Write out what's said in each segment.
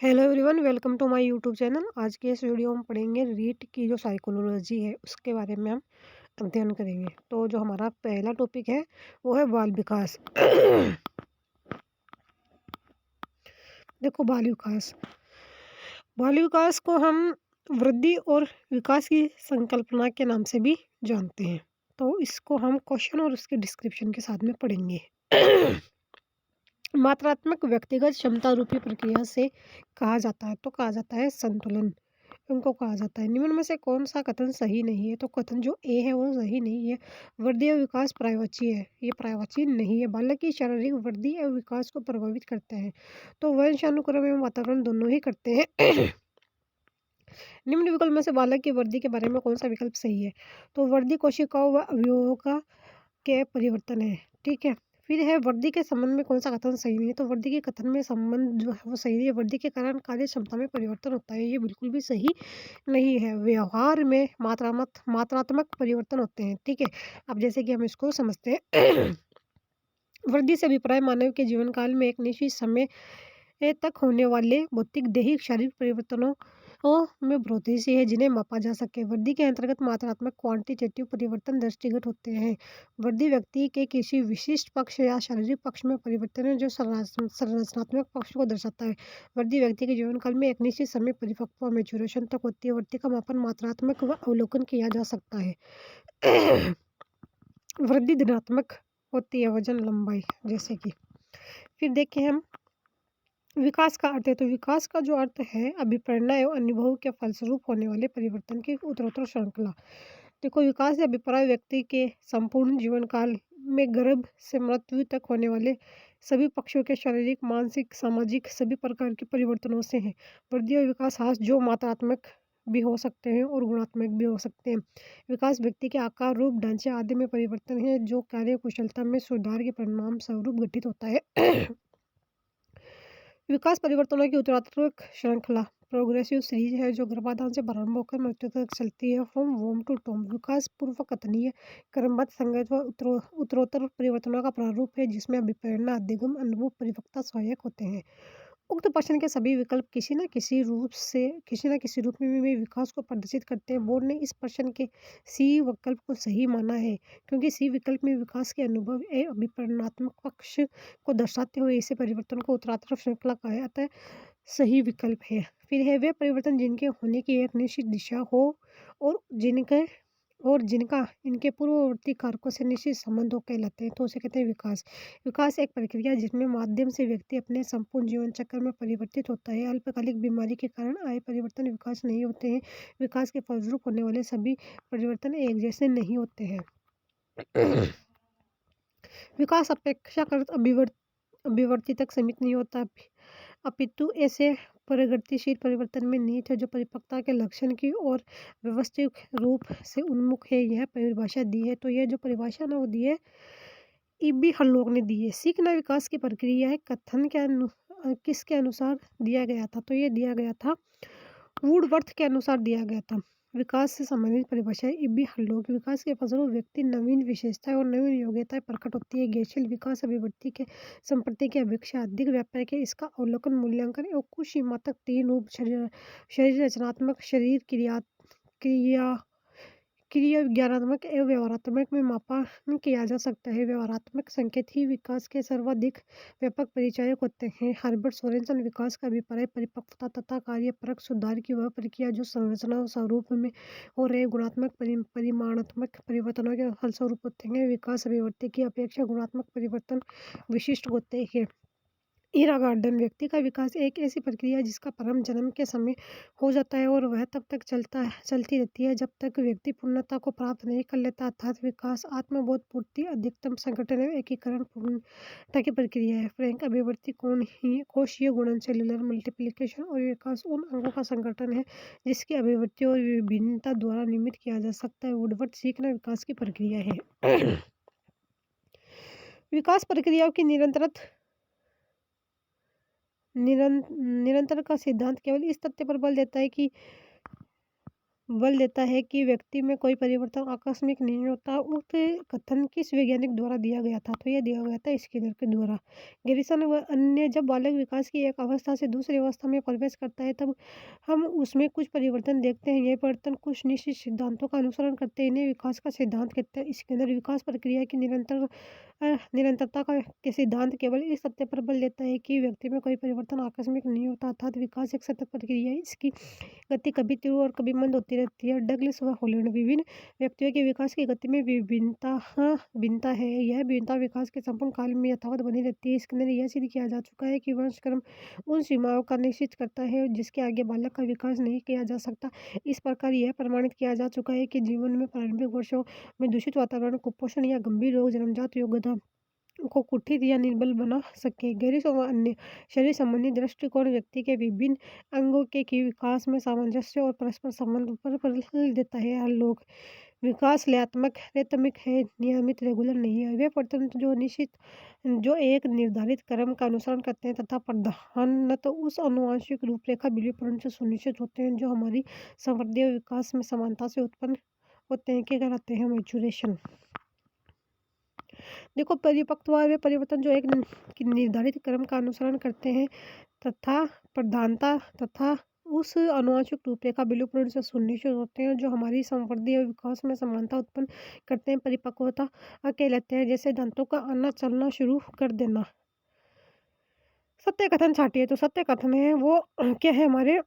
Hello everyone, welcome to my YouTube channel. आज के इस वीडियो में हम पढ़ेंगे रीट की जो साइकोलॉजी है उसके बारे में हम अध्ययन करेंगे। तो जो हमारा पहला टॉपिक है वो है बाल विकास। देखो, बाल विकास को हम वृद्धि और विकास की संकल्पना के नाम से भी जानते हैं। तो इसको हम क्वेश्चन और उसके डिस्क्रिप्शन के साथ में पढ़ेंगे। मात्रात्मक व्यक्तिगत क्षमता रूपी प्रक्रिया से कहा जाता है संतुलन। उनको कहा जाता है निम्न में से कौन सा कथन सही नहीं है। तो कथन जो ए है वो सही नहीं है। वृद्धि और विकास पर्यायवाची है, ये पर्यायवाची नहीं है। बालक की शारीरिक वृद्धि और विकास को प्रभावित करते हैं। तो वंशानुक्रम एवं वातावरण दोनों ही करते हैं। निम्न विकल्प में से बालक की वृद्धि के बारे में कौन सा विकल्प सही है। तो वृद्धि कोशिकाओं व अवयवों का के परिवर्तन है। ठीक है। फिर है वृद्धि के संबंध में कौन सा कथन सही नहीं है। तो वृद्धि के कथन में संबंध जो है वो सही नहीं है। वृद्धि के कारण कार्य क्षमता में परिवर्तन होता है, ये बिल्कुल भी सही नहीं है। व्यवहार में मात्रात्मक परिवर्तन होते हैं। ठीक है। अब जैसे कि हम इसको समझते हैं। वृद्धि से अभिप्राय मानव के जीवन काल में एक निश्चित समय तक होने वाले भौतिक दैहिक शारीरिक परिवर्तनों में वृद्धि से है जिन्हें मापा जा सके। वृद्धि के अंतर्गत मात्रात्मक क्वांटिटेटिव परिवर्तन दृष्टिगत होते हैं। वृद्धि व्यक्ति के किसी विशिष्ट पक्ष या शारीरिक पक्ष में परिवर्तन है जो संरचनात्मक पक्ष को दर्शाता है। वृद्धि व्यक्ति के जीवन काल में एक निश्चित समय परिपक्व मैच्योरेशन तक होती है। वृद्धि का मापन मात्रात्मक व अवलोकन किया जा सकता है। वृद्धि धनात्मक होती है, वजन लंबाई जैसे कि। फिर देखें हम विकास का अर्थ है। तो विकास का जो अर्थ है अभिप्रेरणा एवं अनुभव के फलस्वरूप होने वाले परिवर्तन की उत्तरोत्तर श्रृंखला। देखो, विकास से अभिप्राय व्यक्ति के संपूर्ण जीवन काल में गर्भ से मृत्यु तक होने वाले सभी पक्षों के शारीरिक मानसिक सामाजिक सभी प्रकार के परिवर्तनों से है। वृद्धि और विकास जो मात्रात्मक भी हो सकते हैं और गुणात्मक भी हो सकते हैं। विकास व्यक्ति के आकार रूप ढांचे आदि में परिवर्तन है जो कार्य कुशलता में सुधार के परिणाम स्वरूप घटित होता है। विकास परिवर्तनों की उत्तरात्मक श्रृंखला प्रोग्रेसिव सीरीज है जो गर्भाधान से प्रारंभ होकर मृत्यु तक चलती है। फ्रॉम वोम टू टॉम विकास पूर्व कथनीय क्रमबद्ध संगत व उत्तरोत्तर परिवर्तनों का प्रारूप है जिसमें अभिप्रेरणा अधिगम अनुभव परिपक्वता सहायक होते हैं। उक्त प्रश्न के सभी विकल्प किसी न किसी रूप में भी विकास को प्रदर्शित करते हैं। बोर्ड ने इस प्रश्न के सी विकल्प को सही माना है क्योंकि सी विकल्प में विकास के अनुभव एवं अभिप्रेरणात्मक पक्ष को दर्शाते हुए इसे परिवर्तन को उत्तरात्तर श्रृंखला कहा जाता है, सही विकल्प है। फिर है वे परिवर्तन जिनके होने की एक निश्चित दिशा हो और जिनका इनके पूर्ववर्ती कारकों से निश्चित संबंध हो कहलाते हैं, तो उसे कहते हैं विकास। विकास एक प्रक्रिया जिसमें माध्यम से व्यक्ति अपने संपूर्ण जीवन चक्र में परिवर्तित होता है। अल्पकालिक बीमारी के कारण आए परिवर्तन विकास नहीं होते हैं। विकास के फलस्वरूप होने वाले सभी परिवर्तन एक जैसे नहीं होते हैं। विकास अपेक्षाकृत अभिवर्ती तक सीमित नहीं होता, अपितु ऐसे प्रगतिशील परिवर्तन में निहित है जो परिपक्वता के लक्षण की ओर व्यवस्थित रूप से उन्मुख है। यह परिभाषा दी है, तो यह जो परिभाषा ना वो दी है ईबी हल्लोक ने दी है। सीखना विकास की प्रक्रिया है। कथन के किसके अनुसार दिया गया था। तो ये दिया गया था वुडवर्थ के अनुसार दिया गया था। विकास से संबंधित परिभाषा है ईबी हल्लोक। विकास के फलस्वरूप व्यक्ति नवीन विशेषताएं और नवीन योग्यताएं प्रकट होती है। गैशील विकास अभिवृद्धि के संपत्ति की अपेक्षा अधिक व्यापक है। इसका अवलोकन मूल्यांकन एवं कुछ सीमा तक तीन रूप शरीर रचनात्मक, शरीर क्रिया क्रिया विज्ञानात्मक एवं व्यवहारात्मक में मापन किया जा सकता है। व्यवहारात्मक संकेत ही विकास के सर्वाधिक व्यापक परिचायक होते हैं। हर्बर्ट सोरेनसन विकास का अभिप्राय परिपक्वता तथा कार्यपरक सुधार की वह प्रक्रिया जो संरचना स्वरूप में हो रहे गुणात्मक परिमाणात्मक परिवर्तनों के फलस्वरूप होते हैं। विकास अभिवृद्धि की अपेक्षा गुणात्मक परिवर्तन विशिष्ट होते हैं। ईरा गार्डन व्यक्ति का विकास एक ऐसी प्रक्रिया है जिसका प्रारंभ जन्म के समय हो जाता है और वह तब तक चलती रहती है जब तक व्यक्ति पूर्णता को प्राप्त नहीं कर लेता। अर्थात विकास आत्मबोध पूर्ति अधिकतम संगठन एवं एकीकरण पूर्णता की प्रक्रिया है। फ्रैंक अभिवृद्धि कोशीय गुणन सेलुलर मल्टीप्लिकेशन और विकास उन अंगों का संगठन है जिसकी अभिवृद्धि और विभिन्नता द्वारा निमित किया जा सकता है। वुडवर्थ सीखना विकास की प्रक्रिया है। विकास प्रक्रियाओं की निरंतर का सिद्धांत केवल इस तथ्य पर बल देता है कि बल देता है कि व्यक्ति में कोई परिवर्तन आकस्मिक नहीं होता। उक्त कथन किस वैज्ञानिक द्वारा दिया गया था? तो ये दिया गया था स्किनर के द्वारा। गैरिसन व अन्य जब बालक विकास की एक अवस्था से दूसरी अवस्था में प्रवेश करता है, तब हम उसमें कुछ परिवर्तन देखते हैं। ये परिवर्तन कुछ निश्चित सिद्धांतों का अनुसरण करते हैं। इन्हें विकास का सिद्धांत कहते हैं। स्किनर विकास प्रक्रिया की निरंतरता के सिद्धांत केवल इस तथ्य पर बल देता है कि व्यक्ति में कोई परिवर्तन आकस्मिक नहीं होता, अर्थात विकास एक सतत प्रक्रिया है। इसकी गति कभी तीव्र और कभी मंद होती रहती है। डगलस व हॉलैंड विभिन्न व्यक्तियों के विकास की गति में भिन्नता है। यह भिन्नता विकास के संपूर्ण काल में यथावत बनी रहती है। इसके अंदर यह सिद्ध किया जा चुका है कि वंशक्रम उन सीमाओं का निश्चित करता है जिसके आगे बालक का विकास नहीं किया जा सकता। इस प्रकार यह प्रमाणित किया जा चुका है कि जीवन में प्रारंभिक वर्षों में दूषित वातावरण, कुपोषण या गंभीर रोग जन्मजात योग्यता को कुठित या निर्बल बना सके। गैरिस व अन्य शरीर संबंधी दृष्टिकोण व्यक्ति के विभिन्न अंगों के विकास में सामंजस्य और परस्पर संबंध पर बल देता है। हर लोग विकास लयात्मक, रितमिक है, नियमित, रेगुलर नहीं है। वे परतंत्र जो एक निर्धारित क्रम का अनुसरण करते हैं तथा प्रधानतः उस आनुवंशिक रूपरेखा विलियप्रण से सुनिश्चित होते हैं जो हमारी संवर्धीय विकास में समानता से उत्पन्न होते हैं, क्या कहलाते हैं? मैच्योरेशन। देखो, परिपक्व वे परिवर्तन जो एक निर्धारित क्रम का अनुसरण करते हैं तथा प्रधानता तथा उस आनुवंशिक रूपरेखा विलियप्रण से सुनिश्चित होते हैं जो हमारी संवर्धीय विकास में समानता उत्पन्न करते हैं, परिपक्वता कहलाते हैं। जैसे दांतों का आना चलना शुरू कर देना। सत्य कथन छाटिए। तो सत्य कथन है वो क्या है हमारे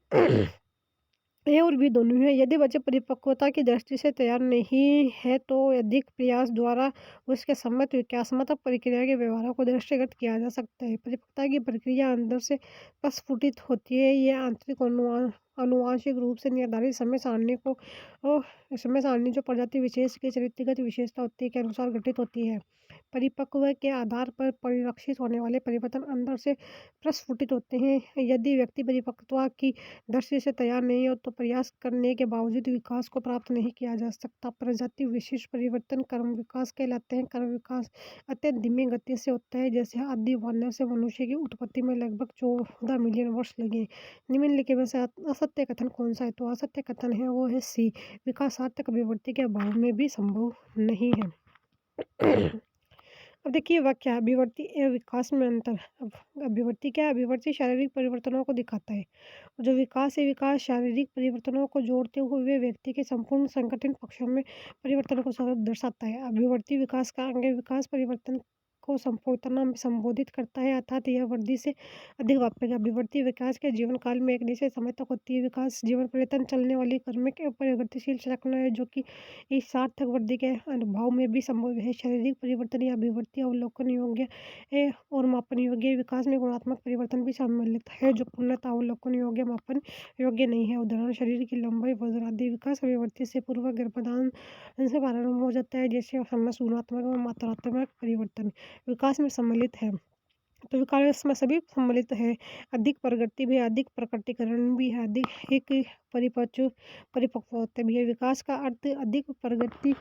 ए और बी दोनों हैं। यदि बच्चे परिपक्वता की दृष्टि से तैयार नहीं है तो अधिक प्रयास द्वारा उसके सम्मत विकासात्मक प्रक्रिया के व्यवहारों को दृष्टिगत किया जा सकता है। परिपक्वता की प्रक्रिया अंदर से प्रस्फुटित होती है। ये आंतरिक आनुवांशिक रूप से निर्धारित समय सारणी जो प्रजाति विशेष की चरित्रगत विशेषता होती है के अनुसार गठित होती है। परिपक्व के आधार पर परिलक्षित होने वाले परिवर्तन अंदर से प्रस्फुटित होते हैं। यदि व्यक्ति परिपक्वता की दृष्टि से तैयार नहीं हो तो प्रयास करने के बावजूद विकास को प्राप्त नहीं किया जा सकता। प्रजाति विशिष्ट परिवर्तन कर्म विकास कहलाते हैं। कर्म विकास अत्यंत धीमी गति से होता है। जैसे आदि वानर से मनुष्य की उत्पत्ति में लगभग 14 मिलियन वर्ष लगे। निम्नलिखित में से असत्य कथन कौन सा है? तो असत्य कथन है वो है सी, विकास सार्थक अभिवृद्धि के अभाव में भी संभव नहीं है। अब देखिए वाक्य, अभिवृद्धि एवं विकास में अंतर। अब अभिवृद्धि क्या है? अभिवृद्धि शारीरिक परिवर्तनों को दिखाता है। जो विकास है, विकास शारीरिक परिवर्तनों को जोड़ते हुए व्यक्ति के संपूर्ण संगठन पक्षों में परिवर्तन को दर्शाता है। अभिवृद्धि विकास का अंग है। विकास परिवर्तन को संपूर्णता में संबोधित करता है, अर्थात यह वृद्धि से अधिक व्यापक है। अभिवृद्धि विकास के जीवन काल में एक निश्चित समय तक होती है। विकास जीवन पर्यंत चलने वाली क्रमिक एवं प्रगतिशील संरचना है जो कि इस सार्थक वृद्धि के अनुभव में भी संभव है। शारीरिक परिवर्तन या अभिवृद्धि अवलोकन योग्य है और मापन योग्य है। विकास में गुणात्मक परिवर्तन भी सम्मिलित है जो पूर्णतः अवलोकन योग्य, मापन योग्य नहीं है। उदाहरण, शरीर की लंबाई, वजन आदि। विकास अभिवृद्धि से पूर्व गर्भाधान से प्रारंभ हो जाता है, जैसे गुणात्मक व मात्रात्मक परिवर्तन विकास में सम्मिलित है। तो विकास में सभी सम्मिलित है। अधिक प्रगति भी है, अधिक प्रकटीकरण भी है, अधिक परिपक्वता भी है। विकास का अर्थ अधिक प्रगति,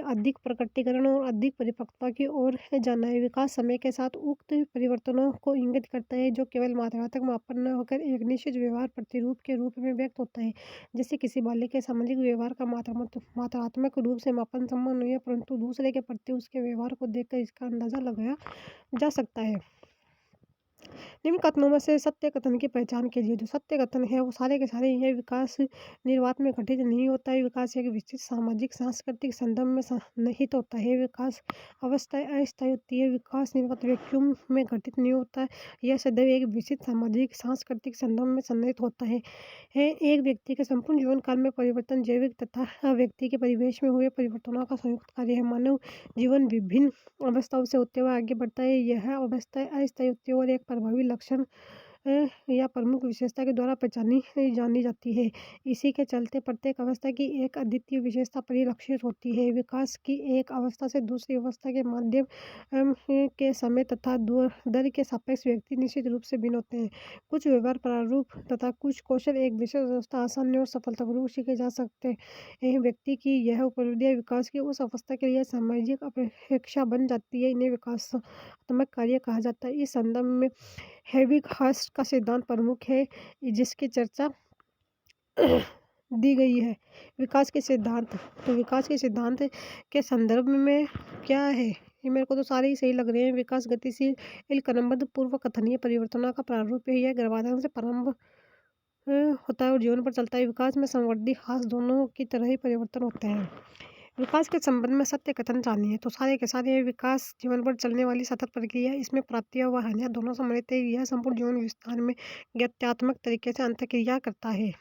अधिक प्रकटीकरण और अधिक परिपक्वता की ओर जाना है। विकास समय के साथ उक्त परिवर्तनों को इंगित करता है जो केवल मात्रात्मक मापन न होकर एक निश्चित व्यवहार प्रतिरूप के रूप में व्यक्त होता है। जैसे किसी बालक के सामाजिक व्यवहार का मात्रात्मक रूप से मापन संभव नहीं है, परंतु दूसरे के प्रति उसके व्यवहार को देखकर इसका अंदाजा लगाया जा सकता है। निम्न कथनों में से सत्य कथन की पहचान कीजिए। जो सत्य कथन है वो सारे के सारे यह विकास निर्वात में घटित नहीं होता है। विकास एक विशिष्ट सामाजिक सांस्कृतिक संदर्भ में निहित होता है। विकास अवस्थाएं अस्थायी होती है। विकास निर्वात वैक्यूम में घटित नहीं होता है। यह सदैव एक विशिष्ट सामाजिक सांस्कृतिक संदर्भ में सन्निहित होता है। एक व्यक्ति के संपूर्ण जीवन काल में परिवर्तन जैविक तथा व्यक्ति के परिवेश में हुए परिवर्तनों का संयुक्त कार्य है। मानव जीवन विभिन्न अवस्थाओं से होते हुए आगे बढ़ता है। यह अवस्थाएं अस्थायी होती है और एक प्रभावी लक्षण या प्रमुख विशेषता के द्वारा पहचानी जानी जाती है। इसी के चलते प्रत्येक अवस्था की एक अद्वितीय विशेषता परिलक्षित होती है। विकास की एक अवस्था से दूसरी अवस्था के माध्यम के समय तथा दर के सापेक्ष व्यक्ति निश्चित रूप से भिन्न होते हैं। कुछ व्यवहार प्रारूप तथा कुछ कौशल एक विशेष अवस्था आसानी और सफलतापूर्वक सीखे जा सकते हैं। व्यक्ति की यह उपलब्धियां विकास की उस अवस्था के लिए सामाजिक अपेक्षा बन जाती है। इन्हें विकासात्मक कार्य कहा जाता है। इस संदर्भ में हेविग हर्स्ट का सिद्धांत प्रमुख है जिसकी चर्चा दी गई है। विकास के सिद्धांत, तो विकास के सिद्धांत के संदर्भ में क्या है? ये मेरे को तो सारे ही सही लग रहे हैं। विकास गतिशील क्रमबद्ध पूर्व कथनीय परिवर्तनों का प्रारूप है। यह गर्भाधान से प्रारंभ होता है और जीवन पर चलता है। विकास में समवृद्धि ह्रास दोनों की तरह ही परिवर्तन होते हैं। विकास के संबंध में सत्य कथन जानिए। तो सारे के सारे ये विकास जीवन भर चलने वाली सतत प्रक्रिया है। इसमें प्राप्तियां व हानियां दोनों सम्मिलित है। यह संपूर्ण जीवन विस्तार में गत्यात्मक तरीके से अंतःक्रिया करता है।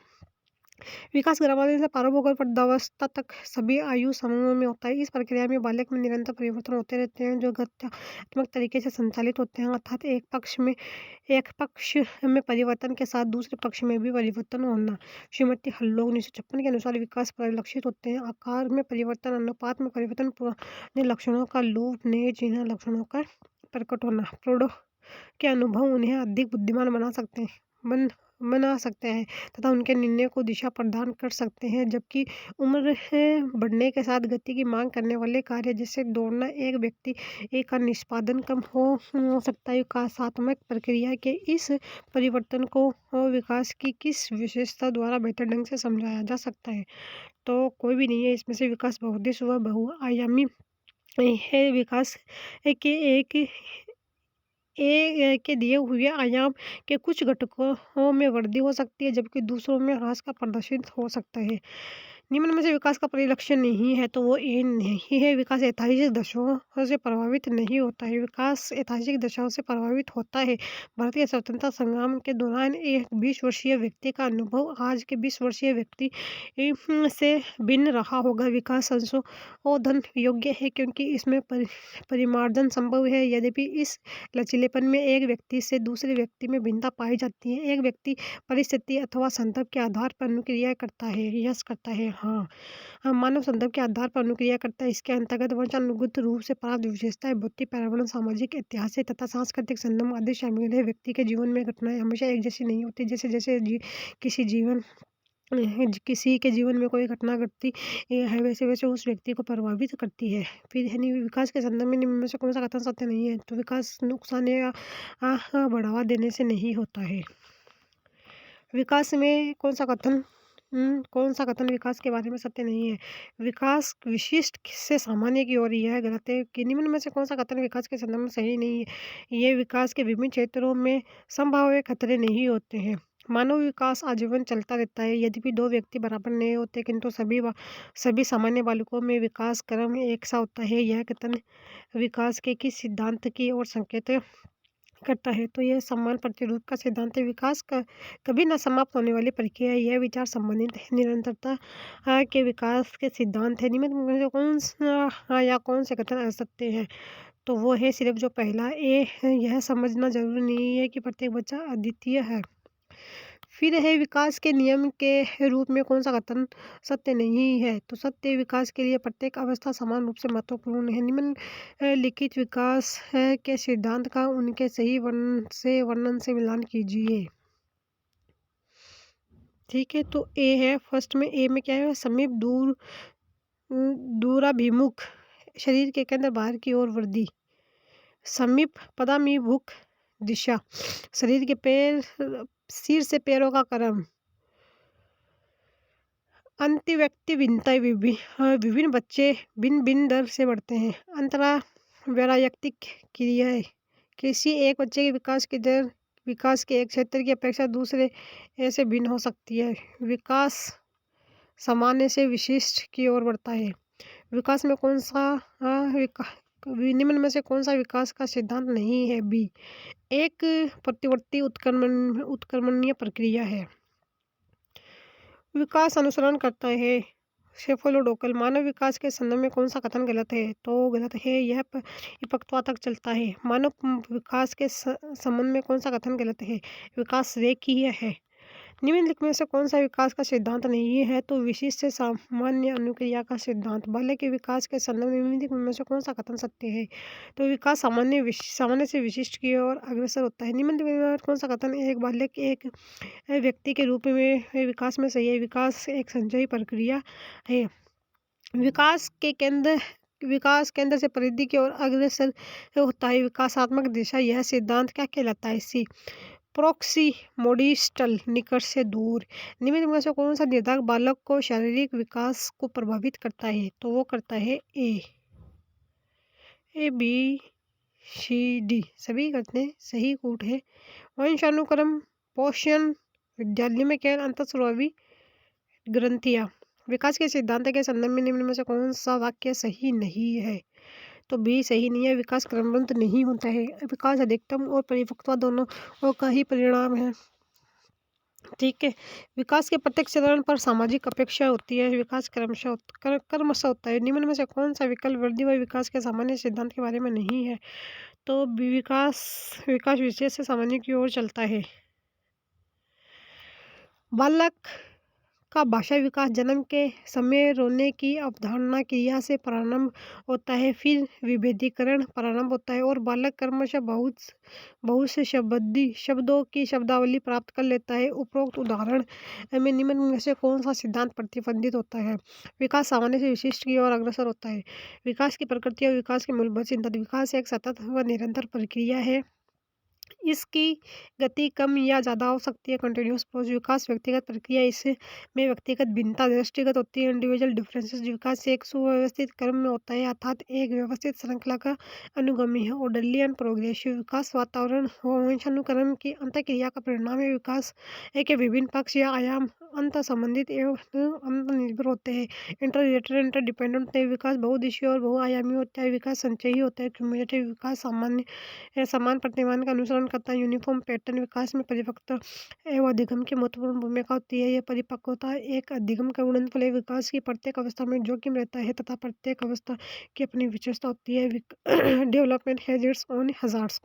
विकास गर्भावस्था से प्रारंभ होकर वृद्धावस्था तक सभी आयु समूहों में होता है। इस प्रक्रिया में बालक में निरंतर परिवर्तन होते रहते हैं जो गत्यात्मक तरीके से संचालित होते हैं, अर्थात एक पक्ष में परिवर्तन के साथ दूसरे पक्ष में भी परिवर्तन होना। श्रीमती हल्लोग 1956 के अनुसार विकास परिलक्षित होते हैं आकार में परिवर्तन, अनुपात में परिवर्तन, पुराने लक्षणों का लोप, नए चिन्ह लक्षणों का प्रकट होना। प्रौढ़ों के अनुभव उन्हें अधिक बुद्धिमान बना सकते हैं तथा उनके निर्णय को दिशा प्रदान कर सकते हैं, जबकि उम्र बढ़ने के साथ गति की मांग करने वाले कार्य जैसे दौड़ना एक व्यक्ति का निष्पादन कम हो सकता है। विकासात्मक प्रक्रिया के इस परिवर्तन को विकास की किस विशेषता द्वारा बेहतर ढंग से समझाया जा सकता है? तो कोई भी नहीं है इसमें से। विकास बहुउद्देश्य व बहुआयामी है। विकास के के दिए हुए आयाम के कुछ घटकों में वृद्धि हो सकती है जबकि दूसरों में ह्रास का प्रदर्शित हो सकता है। निम्न में से विकास का परिलक्षण नहीं है तो वो ए नहीं है। विकास ऐतिहासिक दशाओं से प्रभावित नहीं होता है। विकास ऐतिहासिक दशाओं से प्रभावित होता है। भारतीय स्वतंत्रता संग्राम के दौरान एक 20 वर्षीय व्यक्ति का अनुभव आज के 20 वर्षीय व्यक्ति से भिन्न रहा होगा। विकास संशोधन योग्य है क्योंकि इसमें परिमार्जन संभव है। यद्यपि इस लचीलेपन में एक व्यक्ति से दूसरे व्यक्ति में भिन्नता पाई जाती है। एक व्यक्ति परिस्थिति अथवा संदर्भ के आधार पर अनुक्रिया करता है। यस करता है। हाँ, मानव संदर्भ के आधार पर अनुक्रिया करता है। इसके अंतर्गत वंशानुगत रूप से प्राप्त विशेषताएं, भौतिक पर्यावरण, सामाजिक, ऐतिहासिक तथा सांस्कृतिक संदर्भ आदि शामिल है। व्यक्ति के जीवन में घटनाएं हमेशा एक जैसी नहीं होती। जैसे जैसे किसी के जीवन में कोई घटना घटती है वैसे वैसे उस व्यक्ति को प्रभावित करती है। फिर यानी विकास के संदर्भ में निम्न में से कौन सा कथन सत्य नहीं है? तो विकास नुकसान या बढ़ावा देने से नहीं होता है। विकास में कौन सा कथन विकास के बारे में सत्य नहीं है? विकास विशिष्ट से सामान्य की ओर यह गलत है कि निम्न में से कौन सा कथन विकास के संदर्भ में सही नहीं है? ये विकास के विभिन्न क्षेत्रों में संभाव्य खतरे नहीं होते हैं। मानव विकास आजीवन चलता रहता है। यद्यपि दो व्यक्ति बराबर नहीं होते किंतु सभी सामान्य बालकों में विकास क्रम एक सा होता है। यह कथन विकास के किस सिद्धांत की ओर संकेत करता है? तो यह समान प्रतिरूप का सिद्धांत है। विकास का कभी न समाप्त होने वाली प्रक्रिया है। यह विचार संबंधित है निरंतरता के विकास के सिद्धांत है। निम्न में से कौन से कथन असत्य हैं? तो वो है सिर्फ जो पहला ए है। यह समझना जरूरी नहीं है कि प्रत्येक बच्चा अद्वितीय है। फिर है विकास के नियम के रूप में कौन सा कथन सत्य नहीं है? तो सत्य विकास के लिए प्रत्येक अवस्था समान रूप से महत्वपूर्ण है। निम्न लिखित विकास के सिद्धांत का उनके सही वर्णन से मिलान कीजिए। ठीक है, तो ए है। फर्स्ट में ए में क्या है? समीप दूराभिमुख, शरीर के केंद्र बाहर की ओर वृद्धि। समीप पदाभिमुख दिशा, शरीर के सिर से पैरों का क्रम। अंतर्व्यक्ति भिन्नताएं, विभिन्न बच्चे भिन्न भिन्न दर से बढ़ते हैं। अंतरावैयक्तिक क्रियाएं, किसी एक बच्चे के विकास की दर विकास के एक क्षेत्र की अपेक्षा दूसरे ऐसे भिन्न हो सकती है। विकास सामान्य से विशिष्ट की ओर बढ़ता है। विकास में निम्न में से कौन सा विकास का सिद्धांत नहीं है? बी, एक प्रतिवर्ती उत्क्रमणीय प्रक्रिया है। विकास अनुसरण करता है। सेफलोडोकल, मानव विकास के संदर्भ में कौन सा कथन गलत है? तो गलत है। यह परिपक्वता तक चलता है। मानव विकास के संबंध में कौन सा कथन गलत है? विकास रेखीय है। निम्नलिखित में से कौन सा विकास का सिद्धांत नहीं है? तो विशिष्ट से सामान्य अनुक्रिया का सिद्धांत। बालक के विकास के संदर्भ में निम्नलिखित में से कौन सा कथन सत्य है? तो विकास सामान्य से विशिष्ट की ओर अग्रसर होता है। निम्नलिखित में कौन सा कथन एक बालक एक व्यक्ति के रूप में विकास में सही है? विकास एक संचयी प्रक्रिया है। विकास केंद्र से परिधि की ओर अग्रसर होता है। विकासात्मक दिशा, यह सिद्धांत क्या कहलाता है? सी, प्रोक्सीमोडिस्टल निकट से दूर। निम्न में से कौन सा निर्धारक बालक को शारीरिक विकास को प्रभावित करता है? तो वो करता है ए बी सी डी सभी करते हैं सही कूट है। वंशानुक्रम, पोषण, विद्यालय में केवल अंतःस्रावी ग्रंथियां। विकास के सिद्धांत के संदर्भ में निम्न में से कौन सा वाक्य सही नहीं है? तो बी सही नहीं है। विकास क्रमबद्ध नहीं होता है। विकास अधिकतम और परिपक्वता दोनों का ही परिणाम है। ठीक है। विकास के प्रत्येक चरण पर सामाजिक अपेक्षा होती है। विकास क्रमशः होता है। निम्न में से कौन सा विकल्प वृद्धि व विकास के सामान्य सिद्धांत के बारे में नहीं है? तो विकास विकास विशेष से सामान्य की ओर चलता है। बालक का भाषा विकास जन्म के समय रोने की अवधारणा क्रिया से प्रारंभ होता है, फिर विभेदीकरण प्रारंभ होता है और बालक क्रमशः बहुत से शब्दों की शब्दावली प्राप्त कर लेता है। उपरोक्त उदाहरण में निम्न में से कौन सा सिद्धांत प्रतिबंधित होता है? विकास सामान्य से विशिष्ट की ओर अग्रसर होता है। विकास की प्रकृति और विकास के मूलभूत सिद्धांत। विकास एक सतत व निरंतर प्रक्रिया है। इसकी गति कम या ज़्यादा हो सकती है। Continuous process. विकास व्यक्तिगत प्रक्रिया, इसमें व्यक्तिगत भिन्नता दृष्टिगत होती है। Individual differences. विकास एक सुव्यवस्थित क्रम में होता है अर्थात एक व्यवस्थित श्रृंखला का अनुगामी है। Orderly and progressive. विकास वातावरण व वंशानुक्रम की अंतःक्रिया का परिणाम है। विकास के विभिन्न पक्ष या आयाम अंत संबंधित एवं अंत निर्भर होते हैं। इंटर रिलेटेड, इंटर डिपेंडेंट होते हैं। विकास बहुदिशीय और बहुआयामी होता है। विकास संचयी होता है। क्यूमुलेटिव। विकास समान प्रतिमान का अनुसरण करता है। Uniform pattern. विकास में परिपक्वता एवं अधिगम की महत्वपूर्ण भूमिका होती है। यह परिपक्वता एक अधिगम का गुणनफल है। विकास की प्रत्येक अवस्था में जोखिम रहता है तथा प्रत्येक अवस्था की अपनी विशेषता होती है। Development has its own hazards.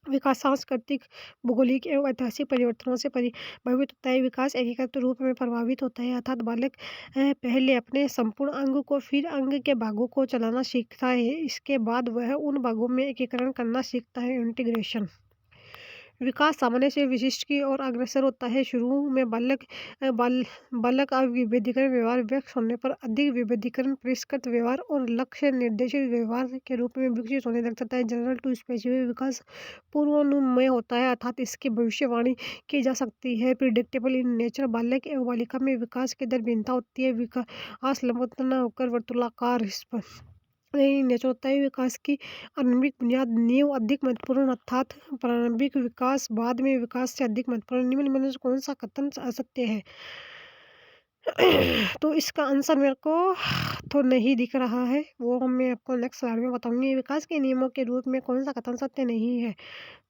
विकास सांस्कृतिक, भौगोलिक एवं ऐतिहासिक परिवर्तनों से प्रभावित होता है। विकास एकीकृत रूप में प्रभावित होता है अर्थात बालक पहले अपने संपूर्ण अंग को फिर अंग के भागों को चलाना सीखता है। इसके बाद वह उन भागों में एकीकरण करना सीखता है। इंटीग्रेशन। विकास सामान्य से विशिष्ट की ओर अग्रसर होता है। शुरू में बालक अविभेदीकरण व्यवहार व्यक्त होने पर अधिक विभेदीकरण, परिष्कृत व्यवहार और लक्ष्य निर्देशित व्यवहार के रूप में विकसित होने लग जाता है। General to specific. विकास पूर्वानुमेय होता है अर्थात इसकी भविष्यवाणी की जा सकती है। Predictable in nature. बालक एवं बालिका में विकास की दर भिन्नता होती है। विकास लंबवत न होकर वर्तुलाकार नेचर होता है। विकास की आरंभिक बुनियाद नींव अधिक महत्वपूर्ण अर्थात प्रारंभिक विकास बाद में विकास से अधिक महत्वपूर्ण। निम्न में से कौन सा कथन असत्य है? तो इसका आंसर मेरे को तो नहीं दिख रहा है, वो मैं आपको नेक्स्ट स्लाइड में बताऊंगी। विकास के नियमों के रूप में कौन सा कथन सत्य नहीं है?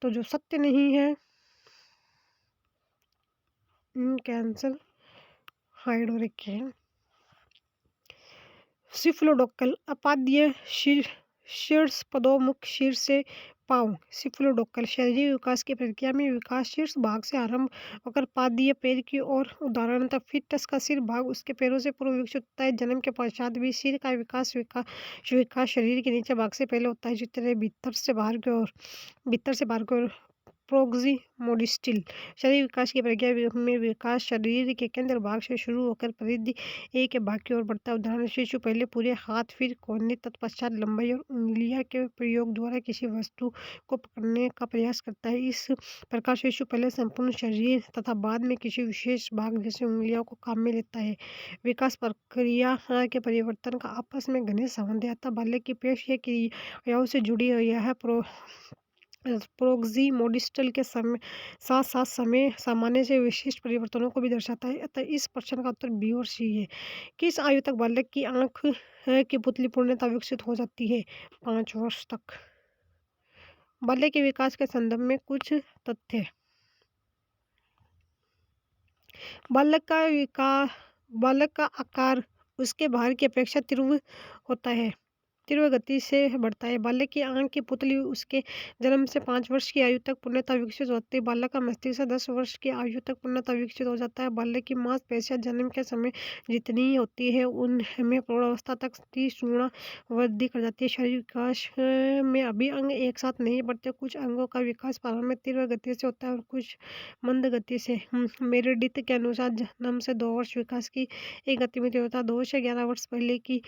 तो जो सत्य नहीं है कैंसल हाइड हो रखे हैं। सिफ्लोडोकल अपाद्य शीर्ष पदोमुख शीर्ष से पाँव। सिफ्लोडोकल शारीरिक विकास की प्रक्रिया में विकास शीर्ष भाग से आरंभ होकर पादीय पैर की ओर। उदाहरणतः फिटस का सिर भाग उसके पैरों से पूर्व विकसित होता है। जन्म के पश्चात भी सिर का विकास शरीर के नीचे भाग से पहले होता है। जिस तरह भीतर से बाहर की ओर प्रोक्सीमोडिस्टल शरीर विकास की प्रक्रिया में विकास शरीर के केंद्र भाग से शुरू होकर परिधि ए के भाग की ओर बढ़ता है। उदाहरण शिशु पहले पूरे हाथ फिर कोहनी तत्पश्चात लंबाई और उंगलियां के प्रयोग द्वारा किसी वस्तु को पकड़ने का प्रयास करता है। इस प्रकार शिशु पहले संपूर्ण शरीर तथा बाद में किसी विशेष भाग जैसे उंगलियों को काम में लेता है। विकास प्रक्रिया के परिवर्तन का आपस में घनिष्ठ संबंध है अतः बालक की पेश ये क्रियाओं से जुड़ी हुई है। प्रोक्सीमोडिस्टल के साथ साथ समय सामान्य से विशिष्ट परिवर्तनों को भी दर्शाता है। अतः इस प्रश्न का उत्तर बी और सी है। किस आयु तक बालक की आंख की पुतली पूर्णतः विकसित हो जाती है? 5 वर्ष तक। बालक के विकास के संदर्भ में कुछ तथ्य। बालक का आकार उसके भार की अपेक्षा तीव्र गति से बढ़ता है। बालक की आंख की पुतली उसके जन्म से 5 वर्ष की आयु तक पूर्णतः विकसित होती है। बालक का मस्तिष्क 10 वर्ष की आयु तक पूर्णतः विकसित हो जाता है। बालक की मांसपेशियां जन्म के समय जितनी होती है उनमें प्रौढ़ावस्था तक 30 गुना वृद्धि कर जाती है। शारीरिक विकास में अभी अंग एक साथ नहीं बढ़ते। कुछ अंगों का विकास प्रारंभ में तीव्र गति से होता है और कुछ मंद गति से। मेरेडिथ के अनुसार जन्म से 2 वर्ष विकास की एक गति में तीव्रता 2 से 11 वर्ष पहले की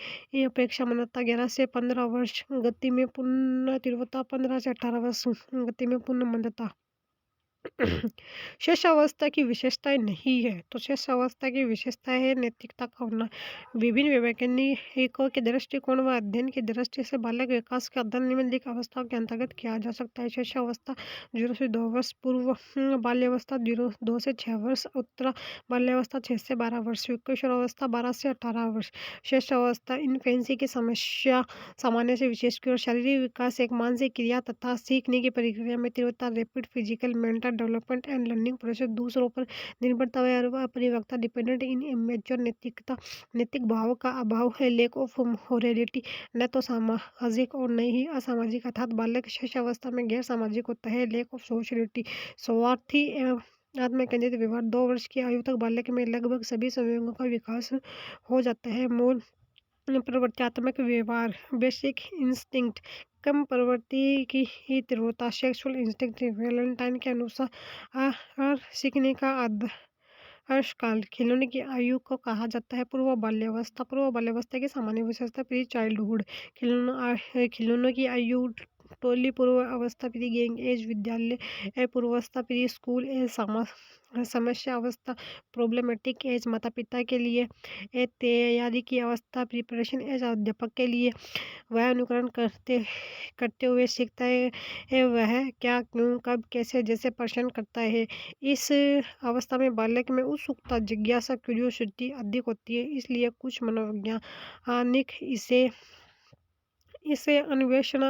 अपेक्षा मंदता 11 से 15 वर्ष गति में पूर्ण तीव्रता 15 से 18 वर्ष गति में पूर्ण मंदता। शेषावस्था की विशेषताएँ नहीं है, तो शेषावस्था की विशेषता है नैतिकता का होना। विभिन्न वैज्ञानिकों के दृष्टिकोण व अध्ययन की दृष्टि से बालक विकास का अध्ययन निम्नलिखित अवस्थाओं के अंतर्गत किया जा सकता है। शेषावस्था 0 से 2 वर्ष, पूर्व बाल्यावस्था 2 से 6 वर्ष, उत्तर बाल्यावस्था 6 से 12 वर्ष, किशोरावस्था 12 से 18 वर्ष। शेषावस्था इन्फेंसी की समस्या सामान्य से विशेष की ओर शारीरिक विकास एक मानसिक क्रिया तथा सीखने की प्रक्रिया में तीव्रता, rapid physical mental development and learning process, दूसरों पर निर्भरता व अपरिपक्वता, डिपेंडेंट इन इमेच्योर नैतिकता, नैतिक भाव का अभाव है, लैक ऑफ मोरलिटी, न तो सामाजिक और न ही असामाजिक, अर्थात बालक शैशवावस्था में गैर सामाजिक होता है, लैक ऑफ सोशलिटी, स्वार्थी एवं आत्म केंद्रित व्यवहार। 2 वर्ष की आयु तक बालक में लगभग सभी संवेगों का विकास हो जाता है। मूल प्रवृत्त्यात्मक व्यवहार, बेसिक इंस्टिंक्ट, कम प्रवृत्ति की ही तीव्रता, सेक्सुअल इंस्टिंक्ट, वैलेंटाइन के अनुसार सीखने का आदर्शकाल, खिलौने की आयु को कहा जाता है पूर्व बाल्यावस्था। पूर्व बाल्यावस्था की सामान्य विशेषता प्री चाइल्डहुड, खिलौनों की आयु, टोली पूर्व अवस्था, प्री गैंग एज, विद्यालय पूर्वावस्था, प्री स्कूल एज, समस्या अवस्था, प्रॉब्लमेटिक एज, माता पिता के लिए तैयारी की अवस्था, प्रिपरेशन एज, अध्यापक के लिए वह अनुकरण करते करते हुए सीखता है वह क्या, क्यों, कब, कैसे जैसे प्रश्न करता है। इस अवस्था में बालक में उत्सुकता, जिज्ञासा, क्यूरियोसिटी अधिक होती है, इसलिए कुछ मनोवैज्ञानिक इसे इसे अन्वेषण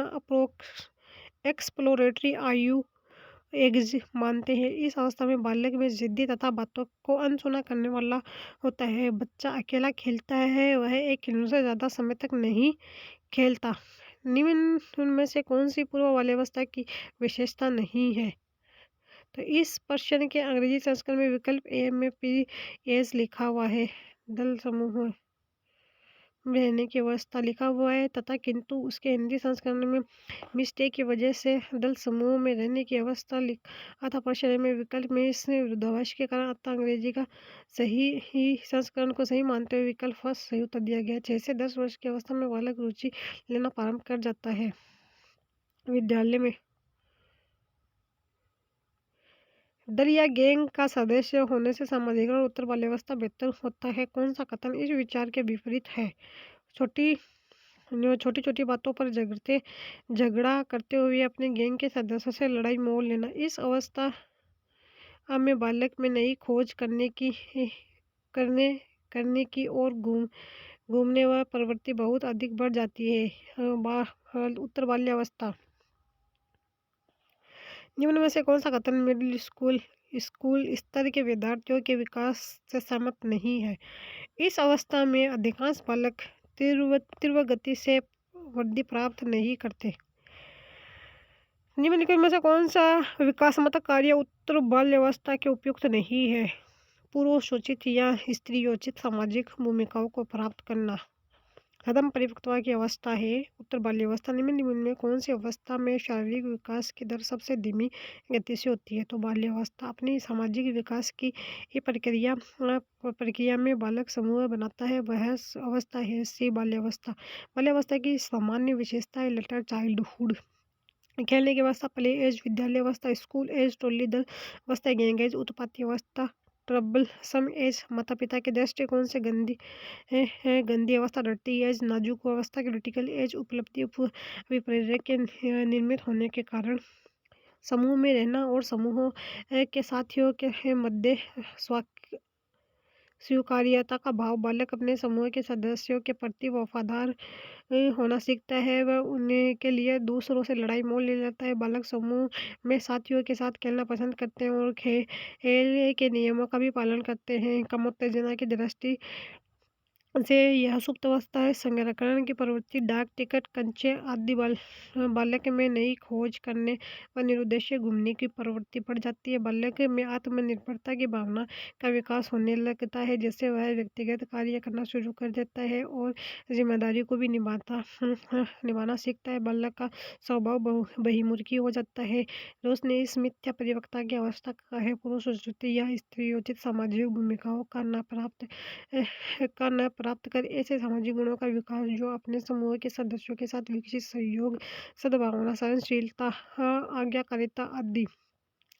एक्सप्लोरेटरी आयु एग्ज मानते हैं। इस अवस्था में बालक में जिद्दी तथा बातों को अनसुना करने वाला होता है। बच्चा अकेला खेलता है, वह एक खिलौने से ज़्यादा समय तक नहीं खेलता। निम्न उनमें से कौन सी पूर्व बाल्यावस्था की विशेषता नहीं है? तो इस प्रश्न के अंग्रेजी संस्करण में विकल्प ए में पी एस लिखा हुआ है, दल समूह में रहने की अवस्था लिखा हुआ है, तथा किंतु उसके हिंदी संस्करण में मिस्टेक की वजह से दल समूह में रहने की अवस्था लिखा था प्रश्न में। विकल्प में इस विरोधाभास के कारण अतः अंग्रेजी का सही ही संस्करण को सही मानते हुए विकल्प फर्स्ट सही उत्तर दिया गया। 6 से 10 वर्ष की अवस्था में बालक रुचि लेना प्रारंभ कर जाता है। विद्यालय में दल या गैंग का सदस्य होने से सामाजिकरण उत्तर बाल्यावस्था बेहतर होता है। कौन सा कथन इस विचार के विपरीत है? छोटी छोटी छोटी बातों पर झगड़ा करते हुए अपने गैंग के सदस्यों से लड़ाई मोल लेना। इस अवस्था में बालक में नई खोज करने करने की और घूमने व प्रवृत्ति बहुत अधिक बढ़ जाती है। उत्तर बाल्यावस्था। निम्न में से कौन सा कथन मिडिल स्कूल स्कूल स्तर के विद्यार्थियों के विकास से सहमत नहीं है? इस अवस्था में अधिकांश बालक तीव्र गति से वृद्धि प्राप्त नहीं करते। निम्नलिखित में से कौन सा विकासात्मक कार्य उत्तर बाल्यावस्था के उपयुक्त नहीं है? पूर्व सूचित या स्त्रीयोचित सामाजिक भूमिकाओं को प्राप्त करना। अधम परिपक्वता की अवस्था है उत्तर बाल्यावस्था। निम्न में कौन सी अवस्था में शारीरिक विकास की दर सबसे धीमी गति से होती है? तो बाल्यावस्था। अपनी सामाजिक विकास की ये प्रक्रिया में बालक समूह बनाता है, वह अवस्था है सी बाल्यावस्था। बाल्यावस्था की सामान्य विशेषता है लेटर चाइल्डहुड, खेलने की अवस्था, प्ले एज, विद्यालय अवस्था, स्कूल एज, टोली दल अवस्था, गैंग एज, उत्पाती अवस्था, ट्रबल सम एज, माता पिता के दृष्टिकोण से गंदी अवस्था, डर्टी एज, नाजुक अवस्था, क्रिटिकल एज, उपलब्धि अभिप्रेरक के निर्मित होने के कारण, समूह में रहना और समूह के साथियों के मध्य स्वीकार्यता का भाव। बालक अपने समूह के सदस्यों के प्रति वफादार होना सीखता है, वह उन्हें के लिए दूसरों से लड़ाई मोल ले जाता है। बालक समूह में साथियों के साथ खेलना पसंद करते हैं और खेल के नियमों का भी पालन करते हैं। कम उत्तेजना की दृष्टि से यह सुप्त अवस्था है। संग्रहण की प्रवृत्ति, डाक टिकट, कंचे आदि बालक में नई खोज करने व निरुद्देश्य घूमने की प्रवृत्ति बढ़ जाती है। बालक में आत्मनिर्भरता की भावना का विकास होने लगता है, जिससे वह व्यक्तिगत कार्य करना शुरू कर देता है और जिम्मेदारी को भी निभाना सीखता है। बालक का स्वभाव बहिर्मुखी हो जाता है। रोज ने इस मिथ्या परिपक्वता की अवस्था का है पुरुष संस्कृति या स्त्रीयोचित सामाजिक भूमिकाओं का न प्राप्त कर ऐसे सामाजिक गुणों का विकास जो अपने समूह के सदस्यों के साथ विकसित सहयोग, सद्भावना, सहनशीलता, आज्ञाकारिता आदि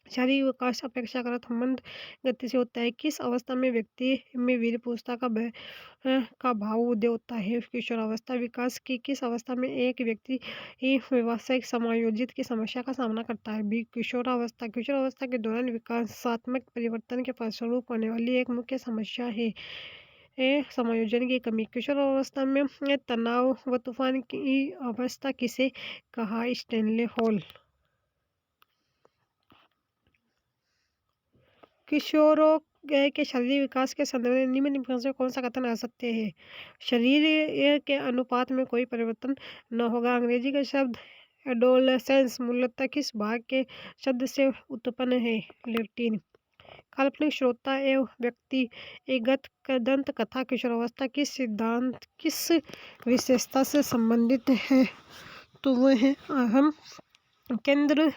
शारीरिक विकास अपेक्षाकृत मंद गति से होता है। किस अवस्था में व्यक्ति में वीर पुरुषता का भाव उदय होता है? किशोरावस्था। विकास की किस अवस्था में एक व्यक्ति व्यावसायिक समायोजित की समस्या का सामना करता है? बी किशोरावस्था। किशोरावस्था के दौरान विकासात्मक परिवर्तन के फलस्वरूप होने वाली एक मुख्य समस्या है समायोजन की कमी। किशोरावस्था में तनाव व तूफान की अवस्था किसे कहा? Stanley hall. किशोरों के शारीरिक विकास के संदर्भ में निम्न में से कौन सा कथन असत्य है? शरीर के अनुपात में कोई परिवर्तन न होगा। अंग्रेजी का शब्द एडोलेसेंस मूलतः किस भाग के शब्द से उत्पन्न है? लैटिन। काल्पनिक श्रोता एवं व्यक्तिगत दंत कथा किशोरावस्था किस सिद्धांत किस विशेषता से संबंधित है? तो वह है अहम केंद्र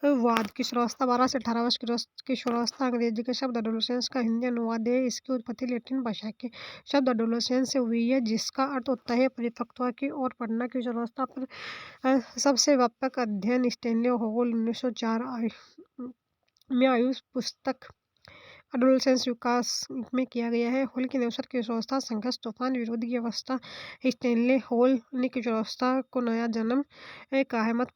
वाद। किशोरावस्था 12 से 18 वर्ष की किशोरावस्था अंग्रेजी के शब्द एडोलेसेंस का हिंदी अनुवाद है। इसकी उत्पत्ति लैटिन भाषा के शब्द एडोलेसेंस से हुई है, जिसका अर्थ होता है परिपक्वता की ओर बढ़ना। किशोरावस्था पर सबसे व्यापक अध्ययन स्टैनले हॉल 1904 में आयुष पुस्तक एडोलेसेंस विकास में किया गया है। हॉल के अनुसार किशोरावस्था संघर्ष तूफान विरोध की अवस्था। स्टैनले हॉल ने किशोरावस्था को नया जन्म कहा है। मत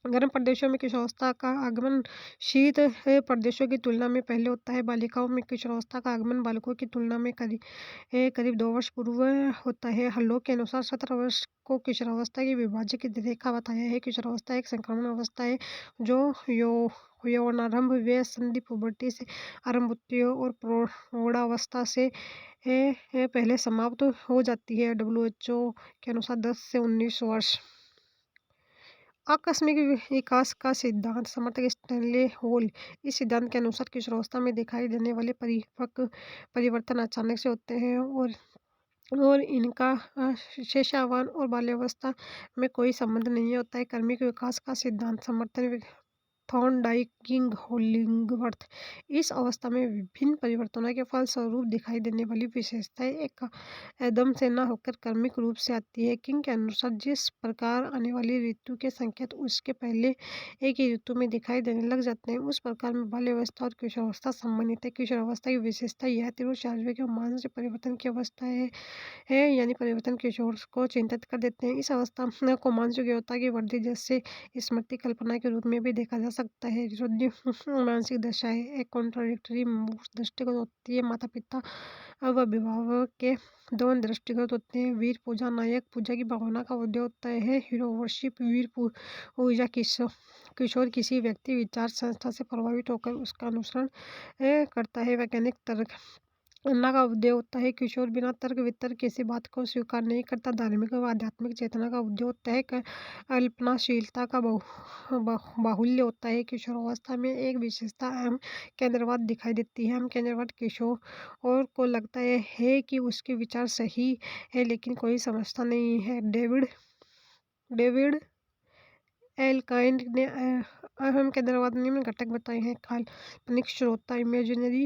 गर्म प्रदेशों में किशोरावस्था का आगमन शीत प्रदेशों की तुलना में पहले होता है। बालिकाओं में किशोरावस्था का आगमन बालकों की तुलना में करीब 2 वर्ष पूर्व होता है। हल्लों के अनुसार 17 वर्ष को किशोरावस्था की विभाज्य की रेखा बताया है। किशोरावस्था एक संक्रमण अवस्था है जो यौवनारंभ व संधि पुबर्टी से आरंभ होती है और प्रौढ़ावस्था से पहले समाप्त हो जाती है। WHO के अनुसार 10 से 19 वर्ष। आकस्मिक विकास का सिद्धांत समर्थक स्टैनले हॉल। इस सिद्धांत के अनुसार किशोरावस्था में दिखाई देने वाले परिवर्तन अचानक से होते हैं और इनका शैशवान और बाल्यावस्था में कोई संबंध नहीं होता है। क्रमिक विकास का सिद्धांत समर्थन थॉर्नडाइक किंग होलिंगवर्थ। इस अवस्था में विभिन्न परिवर्तनों के फलस्वरूप दिखाई देने वाली विशेषताएं एकदम से न होकर क्रमिक रूप से आती है। किंग के अनुसार जिस प्रकार आने वाली ऋतु के संकेत उसके पहले एक ही ऋतु में दिखाई देने लग जाते हैं, उस प्रकार में बाल्यावस्था और किशोरावस्था संबंधित है। किशोरावस्था की विशेषता यह तीव्र शारीरिक और मानसिक परिवर्तन की अवस्था है यानी परिवर्तन किशोर को चिंतित कर देते हैं। इस अवस्था को मानसिक योग्यता की वृद्धि जैसे स्मृति कल्पना के रूप में भी देखा जा सकता है। विरोधी मानसिक दशाएं एक कॉन्ट्राडिक्टरी दृष्टिकोण होती है। माता पिता व अभिभावक के दोनों दृष्टिकोण होते हैं। वीर पूजा नायक पूजा की भावना का उदय होता है। हीरो वर्शिप वीर पूजा किशोर किसी व्यक्ति विचार संस्था से प्रभावित होकर उसका अनुसरण करता है। वैज्ञानिक तर्क अन्ना का उदय होता है। किशोर बिना तर्क वितर्क किसी बात को स्वीकार नहीं करता। धार्मिक व आध्यात्मिक चेतना का उदय होता है। कल्पनाशीलता का बाहुल्य होता है। किशोरावस्था में एक विशेषता अहम केंद्रवाद दिखाई देती है। अहम केंद्रवाद किशोर को लगता है कि उसके विचार सही है, लेकिन कोई समझता नहीं है। डेविड एलकाइंड ने अहम केंद्रवाद निम्न घटक बताए हैं। काल्पनिक श्रोता इमेजिनरी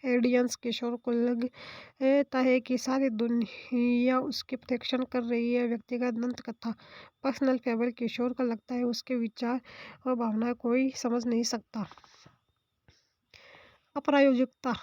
ऑडियंस। किशोर को लगता है कि सारी दुनिया उसके प्रेक्षण कर रही है। व्यक्तिगत दंत कथा पर्सनल फेबल। किशोर को लगता है उसके विचार और भावनाएं कोई समझ नहीं सकता। अप्रायोजिकता।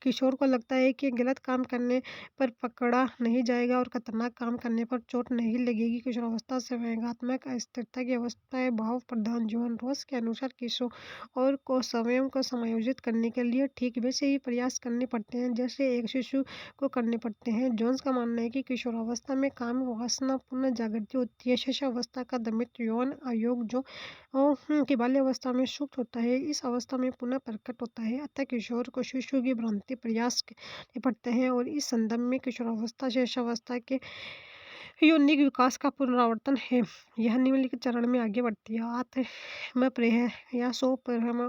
किशोर को लगता है कि गलत काम करने पर पकड़ा नहीं जाएगा और खतरनाक काम करने पर चोट नहीं लगेगी। किशोरावस्था संवेगात्मक अस्थिरता की अवस्था है। भाव प्रधान जॉन रोस के अनुसार किशोर को स्वयं को समायोजित करने के लिए ठीक वैसे ही प्रयास करने पड़ते हैं जैसे एक शिशु को करने पड़ते हैं। जोन्स का मानना है कि किशोरावस्था में काम वासना पुनः जागृति होती है। शैशवावस्था का दमित यौन आयोग जो कि बाल्यावस्था में सुप्त होता है, इस अवस्था में पुनः प्रकट होता है। अतः किशोर को शिशु की भ्रांति प्रयास करने पड़ते हैं और इस संदर्भ में किशोरावस्था शैशवावस्था के यौनिक विकास का पुनरावर्तन है। यह निम्नलिखित चरण में आगे बढ़ती है। आत्म प्रेम या सो प्रेम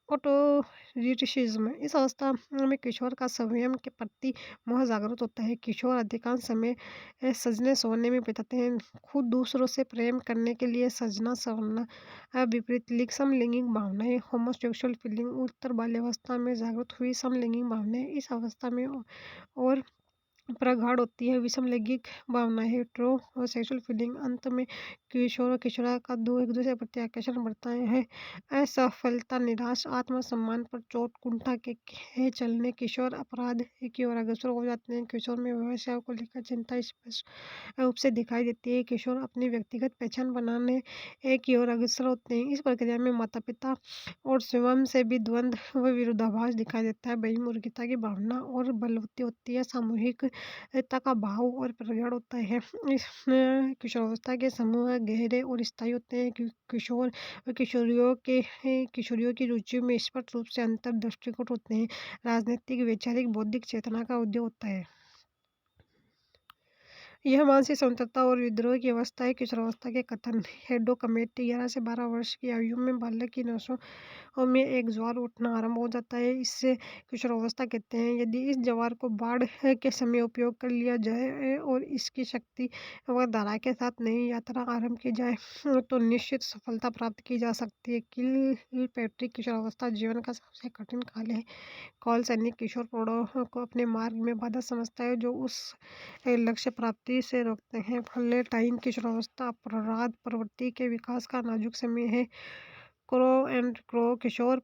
ऑटोरिटिसिज्म। इस अवस्था में किशोर का स्वयं के प्रति मोह जागृत होता है। किशोर अधिकांश समय सजने सोने में बिताते हैं। खुद दूसरों से प्रेम करने के लिए सजना संवरना विपरीत लिंग समलैंगिक भावनाएं होमोसेक्सुअल फीलिंग। उत्तर बाल्यावस्था में जागृत हुई समलैंगिक भावनाएं इस अवस्था में और प्रगाढ़ होती है, विषम लैंगिक भावनाएँ, हेटेरो और सेक्सुअल फीलिंग। अंत में किशोर और किशोरिया का दो एक-दूसरे के प्रति आकर्षण बढ़ता है। असफलता, निराश, आत्मसम्मान पर चोट, कुंठा के चलने, किशोर अपराध की ओर अग्रसर हो जाते हैं। किशोर में व्यवसाय को लेकर चिंता स्पष्ट रूप से दिखाई देती है। किशोर अपनी व्यक्तिगत पहचान बनाने की ओर अग्रसर होते हैं। इस प्रक्रिया में माता-पिता और स्वयं से भी द्वंद्व व विरोधाभास दिखाई देता है। बहिर्मुखिता की भावना और बलवती होती है। सामूहिकता का भाव और प्रगाढ़ होता है। इसमें किशोरावस्था के समूह गहरे और स्थायी होते हैं। किशोर और किशोरियों की रुचि में स्पष्ट रूप से अंतर दृष्टिकोण होते हैं। राजनीतिक, वैचारिक, बौद्धिक चेतना का उदय होता है। यह मानसिक स्वतंत्रता और विद्रोह की अवस्था है। किशोरावस्था के कथन। हेडो कमेटी 11 से 12 वर्ष की आयु में बालक की नसों में एक ज्वार उठना आरंभ हो जाता है। इससे किशोरावस्था कहते हैं। यदि इस ज्वार को बाढ़ के समय उपयोग कर लिया जाए और इसकी शक्ति व धारा के साथ नई यात्रा आरंभ की जाए तो निश्चित सफलता प्राप्त की जा सकती है। किलपैट्रिक किशोरावस्था जीवन का सबसे कठिन काल है। कौल सैनिक किशोर प्रौढ़ों को अपने मार्ग में बाधा समझता है जो उस लक्ष्य प्राप्ति से रोकते हैं। फलेटाइन किशोरावस्था अपराध प्रवृत्ति के विकास का नाजुक समय है। क्रो एंड क्रो किशोर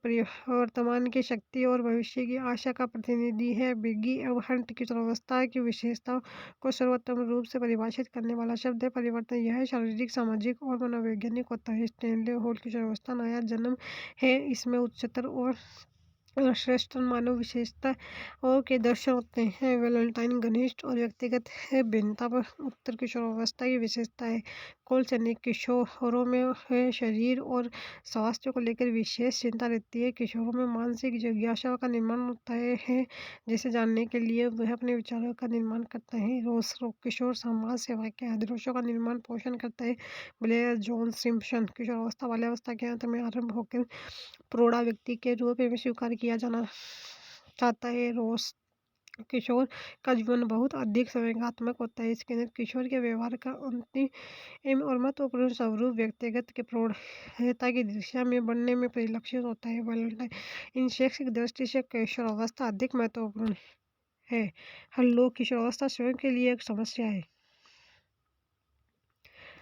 वर्तमान की शक्ति और भविष्य की आशा का प्रतिनिधि है। बिगी एवं हंट किशोरावस्था की विशेषताओं को सर्वोत्तम रूप से परिभाषित करने वाला शब्द है। परिवर्तन यह शारीरिक, सामाजिक और मनोवैज्ञानिक होता है। स्टैनले हॉल किशोरावस्था नया जन्म है। इसमें उच्चतर और श्रेष्ठ मानव विशेषताओं के दर्शन होते हैं। वैलेंटाइन घनिष्ठ और व्यक्तिगत भिन्नता पर उत्तर किशोरावस्था की विशेषता है। कोल सैनिक किशोरों में शरीर और स्वास्थ्य को लेकर विशेष चिंता रहती है। किशोरों में मानसिक जिज्ञासा का निर्माण होता है जिसे जानने के लिए वह अपने विचारों का निर्माण करता है। किशोर समाज सेवा के आदर्शों का निर्माण पोषण करता है। ब्लेयर जॉन सिम्पसन किशोरावस्था बाल्यावस्था के अंत में आरंभ होकर प्रौढ़ा व्यक्ति के रूप में स्वीकार किया जाना चाहता है। रोस किशोर का जीवन बहुत अधिक संवेगात्मक होता है। इसके अंदर किशोर के व्यवहार का अंतिम और महत्वपूर्ण स्वरूप व्यक्तिगत के प्रौढ़ता की दिशा में बढ़ने में परिलक्षित होता है। वैलेंटाइन इन शैक्षिक दृष्टि से किशोरावस्था अधिक महत्वपूर्ण है। हल्लो किशोरावस्था स्वयं के लिए एक समस्या है।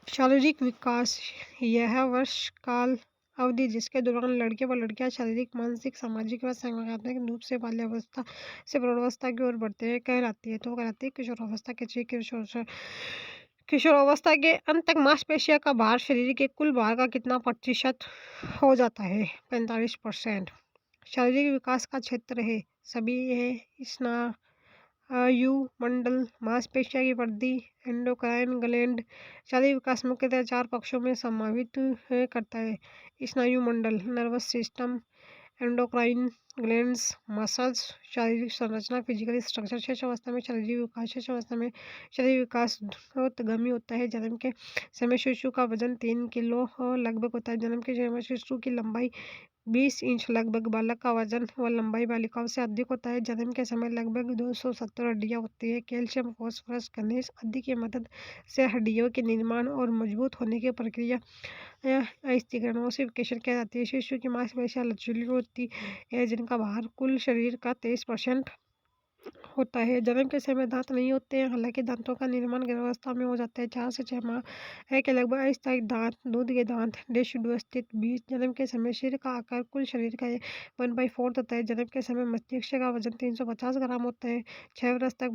शारीरिक विकास यह वर्ष काल अवधि जिसके दौरान लड़के व लड़कियां शारीरिक, मानसिक, सामाजिक व संवैधानिक रूप से बाल्यावस्था से प्रौढ़ावस्था की ओर बढ़ते हैं कहलाती है। तो कहलाती है किशोरावस्था के किशोरावस्था के अंत तक मांसपेशियों का भार शरीर के कुल भार का कितना प्रतिशत हो जाता है? 45%। शारीरिक विकास का क्षेत्र है सभी है स्नायु मंडल, मांसपेशियों की वृद्धि, एंडोक्राइन ग्लैंड। शारीरिक विकास मुख्यतः 4 पक्षों में समावित करता है। स्नायु मंडल, nervous system, endocrine glands, muscles. शारीरिक संरचना, फिजिकल स्ट्रक्चर। शेष अवस्था में शारीरिक विकास। शेष अवस्था में शारीरिक विकास द्रुतगामी होता है। जन्म के समय शिशु का वजन 3 किलो लगभग होता है। जन्म के समय शिशु की लंबाई 20 इंच लगभग। बालक का वजन व लंबाई बालिकाओं से अधिक होता है। जन्म के समय लगभग 270 हड्डियां होती है। कैल्शियम, फास्फोरस, खनिज आदि की मदद से हड्डियों के निर्माण और मजबूत होने की प्रक्रिया अस्थिकरण ओसिफिकेशन कहलाती है। शिशु की मांसपेशियां लचीली होती है जिनका भार कुल शरीर का 23% होता है। जन्म के समय दांत नहीं होते हैं, हालांकि दांतों का निर्माण गर्भावस्था में हो जाता है। 4 से 6 माह के लगभग अस्थायी दांत, दूध के दांत डेसिडुआ स्थित बीज। जन्म के समय सिर का आकार कुल शरीर का 1/4 होता है। जन्म के समय मस्तिष्क का वजन 350 ग्राम होता है। 6 वर्ष तक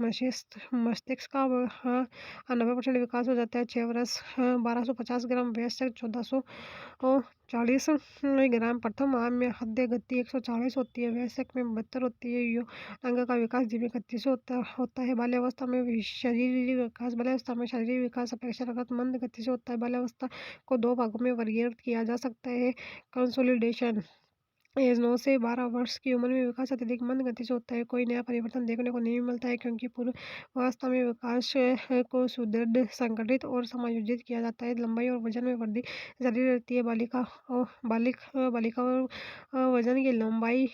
मस्तिष्क का 90% विकास हो जाता है। 6 वर्ष 1250 ग्राम, वयस्क तक 1440 ग्राम। प्रथम माह में हृदय गति 140 होती है, वयस्क में 72 होती है। अंग का विकास धीमी गति से होता है। बाल्यावस्था में शारीरिक विकास। बाल्यावस्था में शारीरिक विकास अपेक्षाकृत मंद गति से होता है। बाल्यावस्था को 2 भागों में वर्गीकृत किया जा सकता है। कंसोलिडेशन एज 9 से 12 वर्ष की उम्र में विकास अत्यधिक मंद गति से होता है। कोई नया परिवर्तन देखने को नहीं मिलता है क्योंकि पूर्व अवस्था में विकास को सुदृढ़, संगठित और समायोजित किया जाता है। लंबाई और वजन में वृद्धि जारी रहती है। बालिका और वजन की लंबाई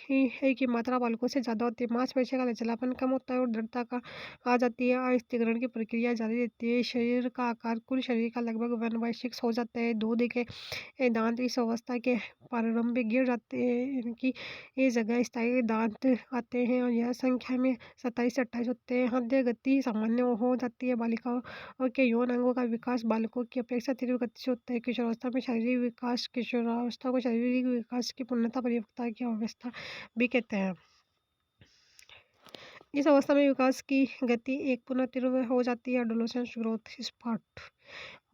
की मात्रा बालकों से ज़्यादा होती है। मांसपेशियों का लचीलापन कम होता है और दृढ़ता का आ जाती है। अस्थिकरण की प्रक्रिया जारी रहती है। शरीर का आकार कुल शरीर का लगभग 1/6 हो जाता है। दूध के दांत इस अवस्था के प्रारंभ में इनकी ये जगह स्थायी दांत आते हैं और यह संख्या में 27 से 28 होते हैं। हृदय गति सामान्य हो जाती है। बालिकाओं के यौन अंगों का विकास बालकों की अपेक्षा तीव्र गति से होता है। किशोरावस्था में शारीरिक विकास किशोरावस्था को शारीरिक विकास की पूर्णता परिपक्वता की अवस्था भी कहते हैं। इस अवस्था में विकास की गति एक पुनः तीव्र हो जाती है। एडोलेसेंस ग्रोथ स्पार्ट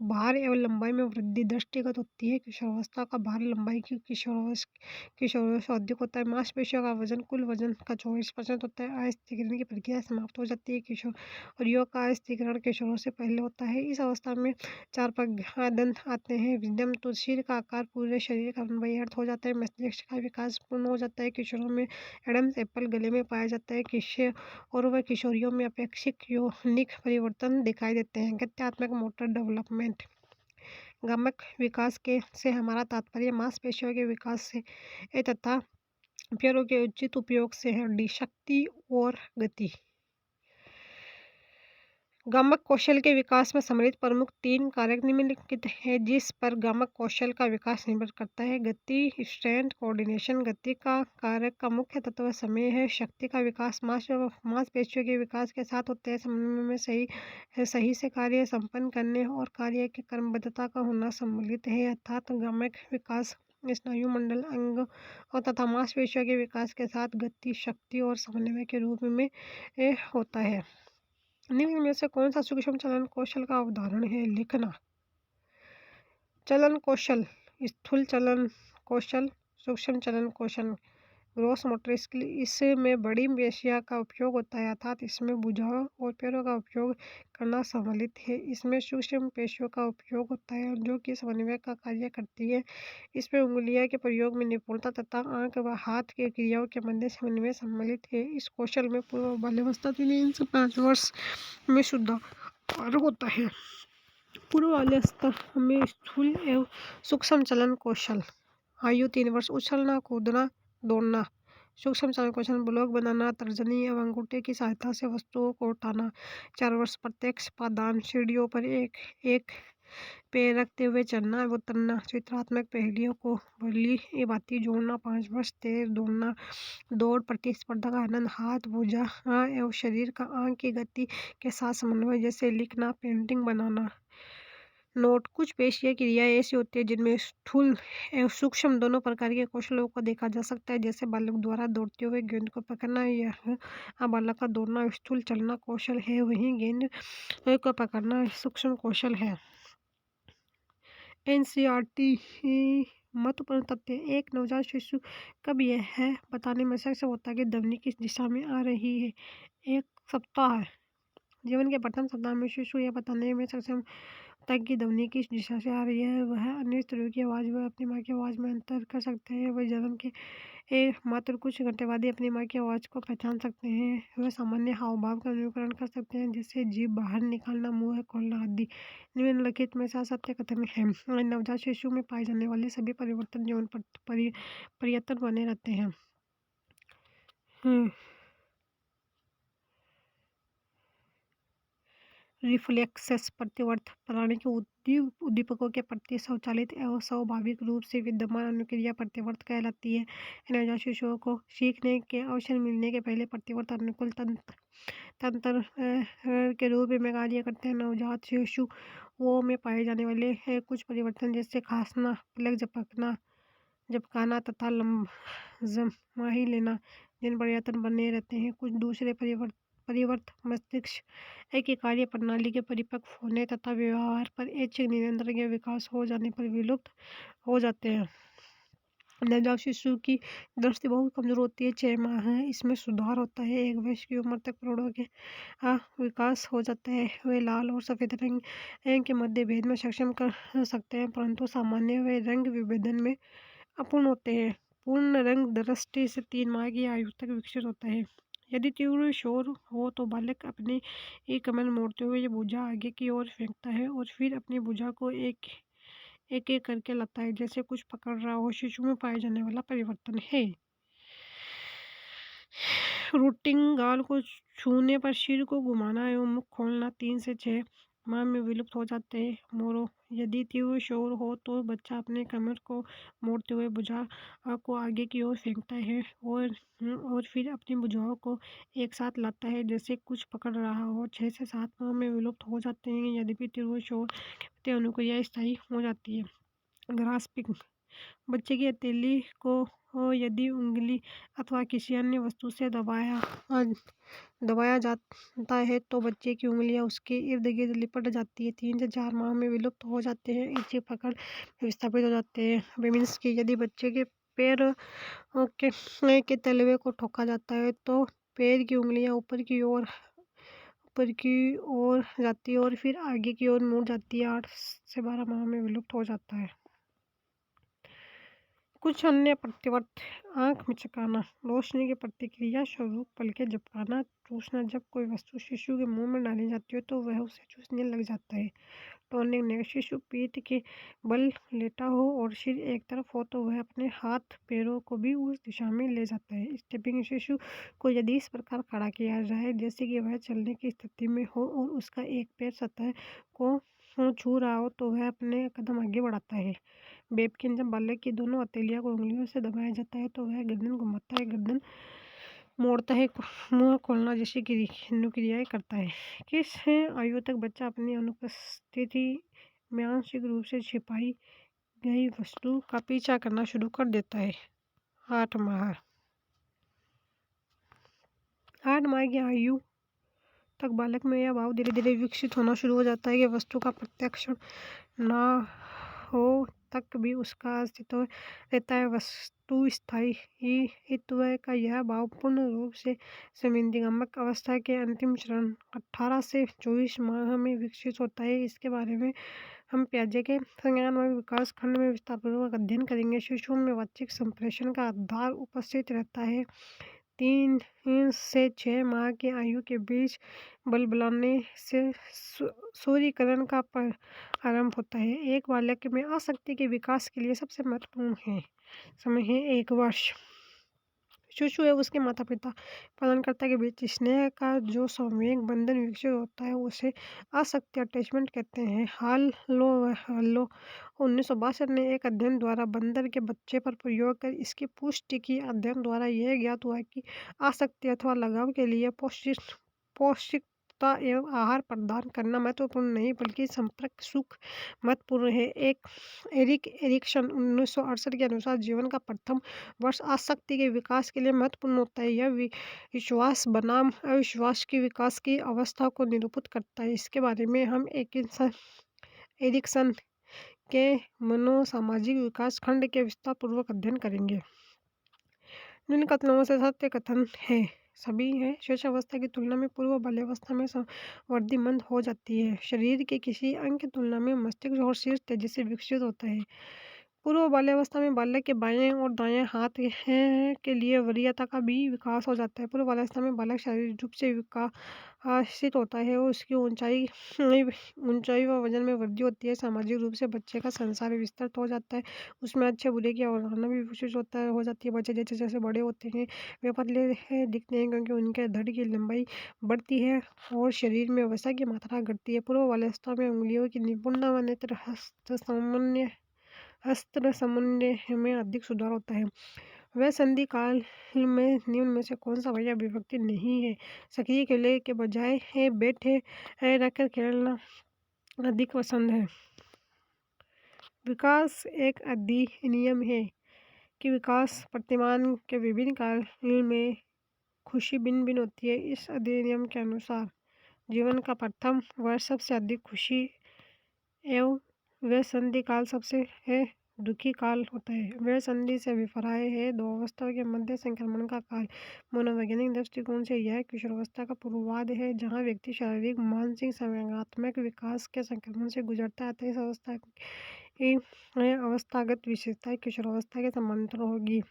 भार एवं लंबाई में वृद्धि दृष्टिगत होती है। किशोरावस्था का भार लंबाई की किशोरावस्था से अधिक होता है। मांसपेशियों का वजन कुल वजन का 24% होता है। अस्थिरीकरण की प्रक्रिया समाप्त हो जाती है। किशोरियों का अस्थिरीकरण किशोरों से पहले होता है। इस अवस्था में 4 दंत आते हैं। विद्यम तो सिर का आकार पूरे शरीर का अर्थ हो जाता है। मस्तिष्क का विकास पूर्ण हो जाता है। किशोरों में एडम्स एप्पल गले में पाया जाता है। किशोर और वह किशोरियों में अपेक्षित यौनिक परिवर्तन दिखाई देते हैं। गत्यात्मक मोटर डेवलपमेंट गामक विकास के से हमारा तात्पर्य मांसपेशियों के विकास से तथा पैरों के उचित उपयोग से है। शक्ति और गति गामक कौशल के विकास में सम्मिलित प्रमुख 3 कारक निम्नलिखित हैं जिस पर गामक कौशल का विकास निर्भर करता है। गति स्ट्रेंथ कोऑर्डिनेशन गति का कारक का मुख्य तत्व समय है। शक्ति का विकास मांसपेशियों के विकास के साथ होते हैं। समन्वय में सही से कार्य संपन्न करने और कार्य की क्रमबद्धता का होना सम्मिलित है। अर्थात गामक विकास स्नायु मंडल अंग और तथा मांसपेशियों के विकास के साथ गति शक्ति और समन्वय के रूप में होता है। निम्न में से कौन सा सूक्ष्म चलन कौशल का उदाहरण है? लिखना। चलन कौशल स्थूल चलन कौशल सूक्ष्म चलन कौशल ग्रॉस मोटर स्किल इसमें बड़ी पेशियों का उपयोग होता है अर्थात इसमें भुजाओं और पैरों का उपयोग करना सम्मिलित है। इसमें सूक्ष्म पेशियों का उपयोग होता है जो कि समन्वय का कार्य करती है। इसमें उंगलियों के प्रयोग में निपुणता तथा आंख व हाथ की क्रियाओं के मध्य समन्वय सम्मिलित है। इस कौशल में पूर्व बाल्यावस्था 3 से 5 वर्ष में सुधार होता है। पूर्व बाल्यावस्था में स्थूल एवं सूक्ष्म चलन कौशल आयु 3 वर्ष उछलना कूदना दौड़ना। सूक्ष्म चलन कौशल ब्लॉक बनाना तर्जनी एवं अंगूठे की सहायता से वस्तुओं को उठाना। 4 वर्ष प्रत्यक्ष पादान सीढ़ियों पर एक पैर रखते हुए चढ़ना व उतरना। चित्रात्मक पहेलियों को भली भांति जोड़ना। 5 वर्ष तेज दौड़ना दौड़ प्रतिस्पर्धा का आनंद हाथ भुजा एवं शरीर का आंख की गति के साथ समन्वय जैसे लिखना पेंटिंग बनाना। नोट कुछ पेशीय क्रियाएं ऐसी होती है जिनमें स्थूल एवं सूक्ष्म दोनों प्रकार के कौशलों को देखा जा सकता है जैसे बालक द्वारा दौड़ते हुए गेंद को पकड़ना। यह बालक का दौड़ना स्थूल चलना कौशल है वहीं गेंद को पकड़ना सूक्ष्म कौशल है। एनसीईआरटी महत्वपूर्ण तथ्य एक नवजात शिशु कब यह है बताने में सक्षम होता है कि ध्वनि किस दिशा में आ रही है। 1 सप्ताह जीवन के प्रथम सप्ताह में शिशु यह बताने में सक्षम तक की ध्वनि किस दिशा से आ रही है। वह अन्य स्त्रियों की आवाज़ व अपनी माँ की आवाज़ में अंतर कर सकते हैं। वह जन्म के मात्र कुछ घंटे बाद ही अपनी माँ की आवाज़ को पहचान सकते हैं। वह सामान्य हाव भाव का अनुकरण कर सकते हैं जैसे जीभ बाहर निकालना मुँह खोलना आदि। निम्नलिखित में सत्य कथन है। नवजात शिशु में पाए जाने वाले सभी परिवर्तन जीवन पर्यटन बने रहते हैं। रिफ्लेक्सेस प्रतिवर्त प्राणी के उद्दीपकों के प्रति स्वचालित एवं स्वाभाविक रूप से विद्यमान अनुक्रिया प्रतिवर्त कहलाती है। नवजात शिशुओं को सीखने के अवसर मिलने के पहले प्रतिवर्त अनुकूल तंत्र के रूप में कार्य करते हैं। नवजात शिशुओं में पाए जाने वाले कुछ परिवर्तन जैसे खांसना पलक झपकाना तथा जमाही लेना जिन परिवर्तन बने रहते हैं। कुछ दूसरे परिवर्त मस्तिष्क की कार्य प्रणाली के परिपक्व होने तथा व्यवहार पर ऐच्छिक नियंत्रण के विकास हो जाने पर विलुप्त हो जाते हैं। नवजात शिशु की दृष्टि बहुत कमजोर होती है। 6 माह है इसमें सुधार होता है। 1 वर्ष की उम्र तक प्रौढ़ों के विकास हो जाता है। वे लाल और सफ़ेद रंग के मध्य भेद में सक्षम कर सकते हैं परंतु सामान्य वे रंग विभेदन में अपूर्ण होते हैं। पूर्ण रंग दृष्टि से 3 माह की आयु तक विकसित होता है। यदि तीव्र शोर हो तो बालक अपनी एक कमर मोड़ते हुए भुजा आगे की ओर फेंकता है और फिर अपनी भुजा को एक एक करके लाता है जैसे कुछ पकड़ रहा हो। शिशु में पाए जाने वाला परिवर्तन है। रूटिंग गाल को छूने पर सिर को घुमाना एवं मुख खोलना 3 से 6 माह में विलुप्त हो जाते हैं। मोरो यदि तीव्र शोर हो तो बच्चा अपने कमर को मोड़ते हुए भुजा को आगे की ओर फेंकता है और फिर अपनी भुजाओं को एक साथ लाता है जैसे कुछ पकड़ रहा हो। 6 से 7 माह में विलुप्त हो जाते हैं। यद्यपि तीव्र शोर के प्रति अनुक्रिया स्थायी हो जाती है। ग्रास्पिंग बच्चे की हथेली को यदि उंगली अथवा किसी अन्य वस्तु से दबाया जाता है तो बच्चे की उंगलियां उसके इर्द गिर्द लिपट जाती है। 3 से 4 माह में विलुप्त हो जाते हैं। इच्छित पकड़ विस्थापित हो जाते हैं। बेमिंस की यदि बच्चे के पैर के तलवे को ठोका जाता है तो पैर की उंगलियां ऊपर की ओर जाती है और फिर आगे की ओर मुड़ जाती है। 8 से 12 माह में विलुप्त हो जाता है। कुछ अन्य प्रतिवर्त आंख मिचकाना, रोशनी की प्रतिक्रिया स्वरूप पलकें झपकाना, चूसना। जब कोई वस्तु शिशु के मुंह में डाली जाती है तो वह उसे चूसने लग जाता है। टोनिंग नेक शिशु पीठ के बल लेटा हो और सिर एक तरफ हो तो वह अपने हाथ पैरों को भी उस दिशा में ले जाता है। स्टेपिंग शिशु को यदि इस प्रकार खड़ा किया जाए जैसे कि वह चलने की स्थिति में हो और उसका एक पैर सतह को छू रहा हो तो वह अपने कदम आगे बढ़ाता है। बेबकिन जब बालक की दोनों हथेलियों को उंगलियों से दबाया जाता है तो वह गर्दन घुमाता है, गर्दन मोड़ता है, मुंह खोलना जैसी क्रियाएं करता है। किस आयु तक बच्चा अपनी अनुपस्थिति में आंशिक रूप से छिपाई गई वस्तु का पीछा करना शुरू कर देता है? 8 माह। 8 माह की आयु तक बालक में यह भाव धीरे धीरे विकसित होना शुरू हो जाता है कि वस्तु का प्रत्यक्षण ना हो तक भी उसका अस्तित्व रहता है। वस्तु स्थायित्व का यह भाव पूर्ण रूप से संवेदनात्मक अवस्था के अंतिम चरण 18 से 24 माह में विकसित होता है। इसके बारे में हम प्याजे के संज्ञानात्मक विकास खंड में विस्तारपूर्वक अध्ययन करेंगे। शिशुओं में वाचिक संप्रेषण का आधार उपस्थित रहता है। 3 से 6 माह की आयु के बीच बलबलाने से सूर्यकरण का आरंभ होता है। एक बालक में आसक्ति के विकास के लिए सबसे महत्वपूर्ण समय है 1 वर्ष। शिशु एवं उसके माता पिता पालनकर्ता के बीच स्नेह का जो संवेग बंधन विकसित होता है उसे आसक्ति अटैचमेंट कहते हैं। हालो 1962 ने एक अध्ययन द्वारा बंदर के बच्चे पर प्रयोग कर इसकी पुष्टि की। अध्ययन द्वारा यह ज्ञात हुआ कि आसक्ति अथवा लगाव के लिए पौष्टिकता एवं आहार प्रदान करना महत्वपूर्ण नहीं बल्कि संपर्क सुख महत्वपूर्ण है। एरिक एरिक्सन 1968 के अनुसार जीवन का प्रथम वर्ष आसक्ति के विकास के लिए महत्वपूर्ण होता है। यह विश्वास बनाम अविश्वास की विकास की अवस्था को निरूपित करता है। इसके बारे में हम एरिक्सन के मनोसामाजिक विकास खंड के विस्तार पूर्वक अध्ययन करेंगे। निम्न कथनों से सत्य कथन है सभी है। शैशवावस्था की तुलना में पूर्व बाल्यावस्था में संवृद्धि मंद हो जाती है। शरीर के किसी अंग की तुलना में मस्तिष्क और शीर्ष तेजी से विकसित होता है। पूर्व बाल्यावस्था में बालक के बाएं और दाएं हाथ के लिए वरीयता का भी विकास हो जाता है। पूर्व बाल्यावस्था में बालक शारीरिक रूप से विकसित होता है और उसकी ऊंचाई व वजन में वृद्धि होती है। सामाजिक रूप से बच्चे का संसार विस्तृत हो जाता है। उसमें अच्छे बुरे की अवधारणा भी विकसित हो जाती है। बच्चे जैसे जैसे बड़े होते हैं वे पतले दिखते हैं क्योंकि उनके धड़ की लंबाई बढ़ती है और शरीर में वसा की मात्रा घटती है। पूर्व बाल्यावस्था में उंगलियों की निपुणता व नेत्र हस्त समन्वय में अधिक सुधार होता है। वह संधि काल में निम्न में से कौन सा वही अभिव्यक्ति नहीं है? सक्रिय खेलने के बजाय बैठे रहकर खेलना अधिक पसंद है। विकास एक अधिनियम है कि विकास प्रतिमान के विभिन्न काल में खुशी भिन्न भिन्न होती है। इस अधिनियम के अनुसार जीवन का प्रथम वर्ष सबसे अधिक खुशी एवं वह संधि काल सबसे दुखी काल होता है। वह संधि से अभिप्राय है दो अवस्थाओं के मध्य संक्रमण का काल। मनोवैज्ञानिक दृष्टिकोण से यह किशोरावस्था का पूर्वार्ध है जहाँ व्यक्ति शारीरिक मानसिक संवेगात्मक विकास के संक्रमण से गुजरता है। इस अवस्था की अवस्थागत विशेषताएं किशोरावस्था के समांतर होगी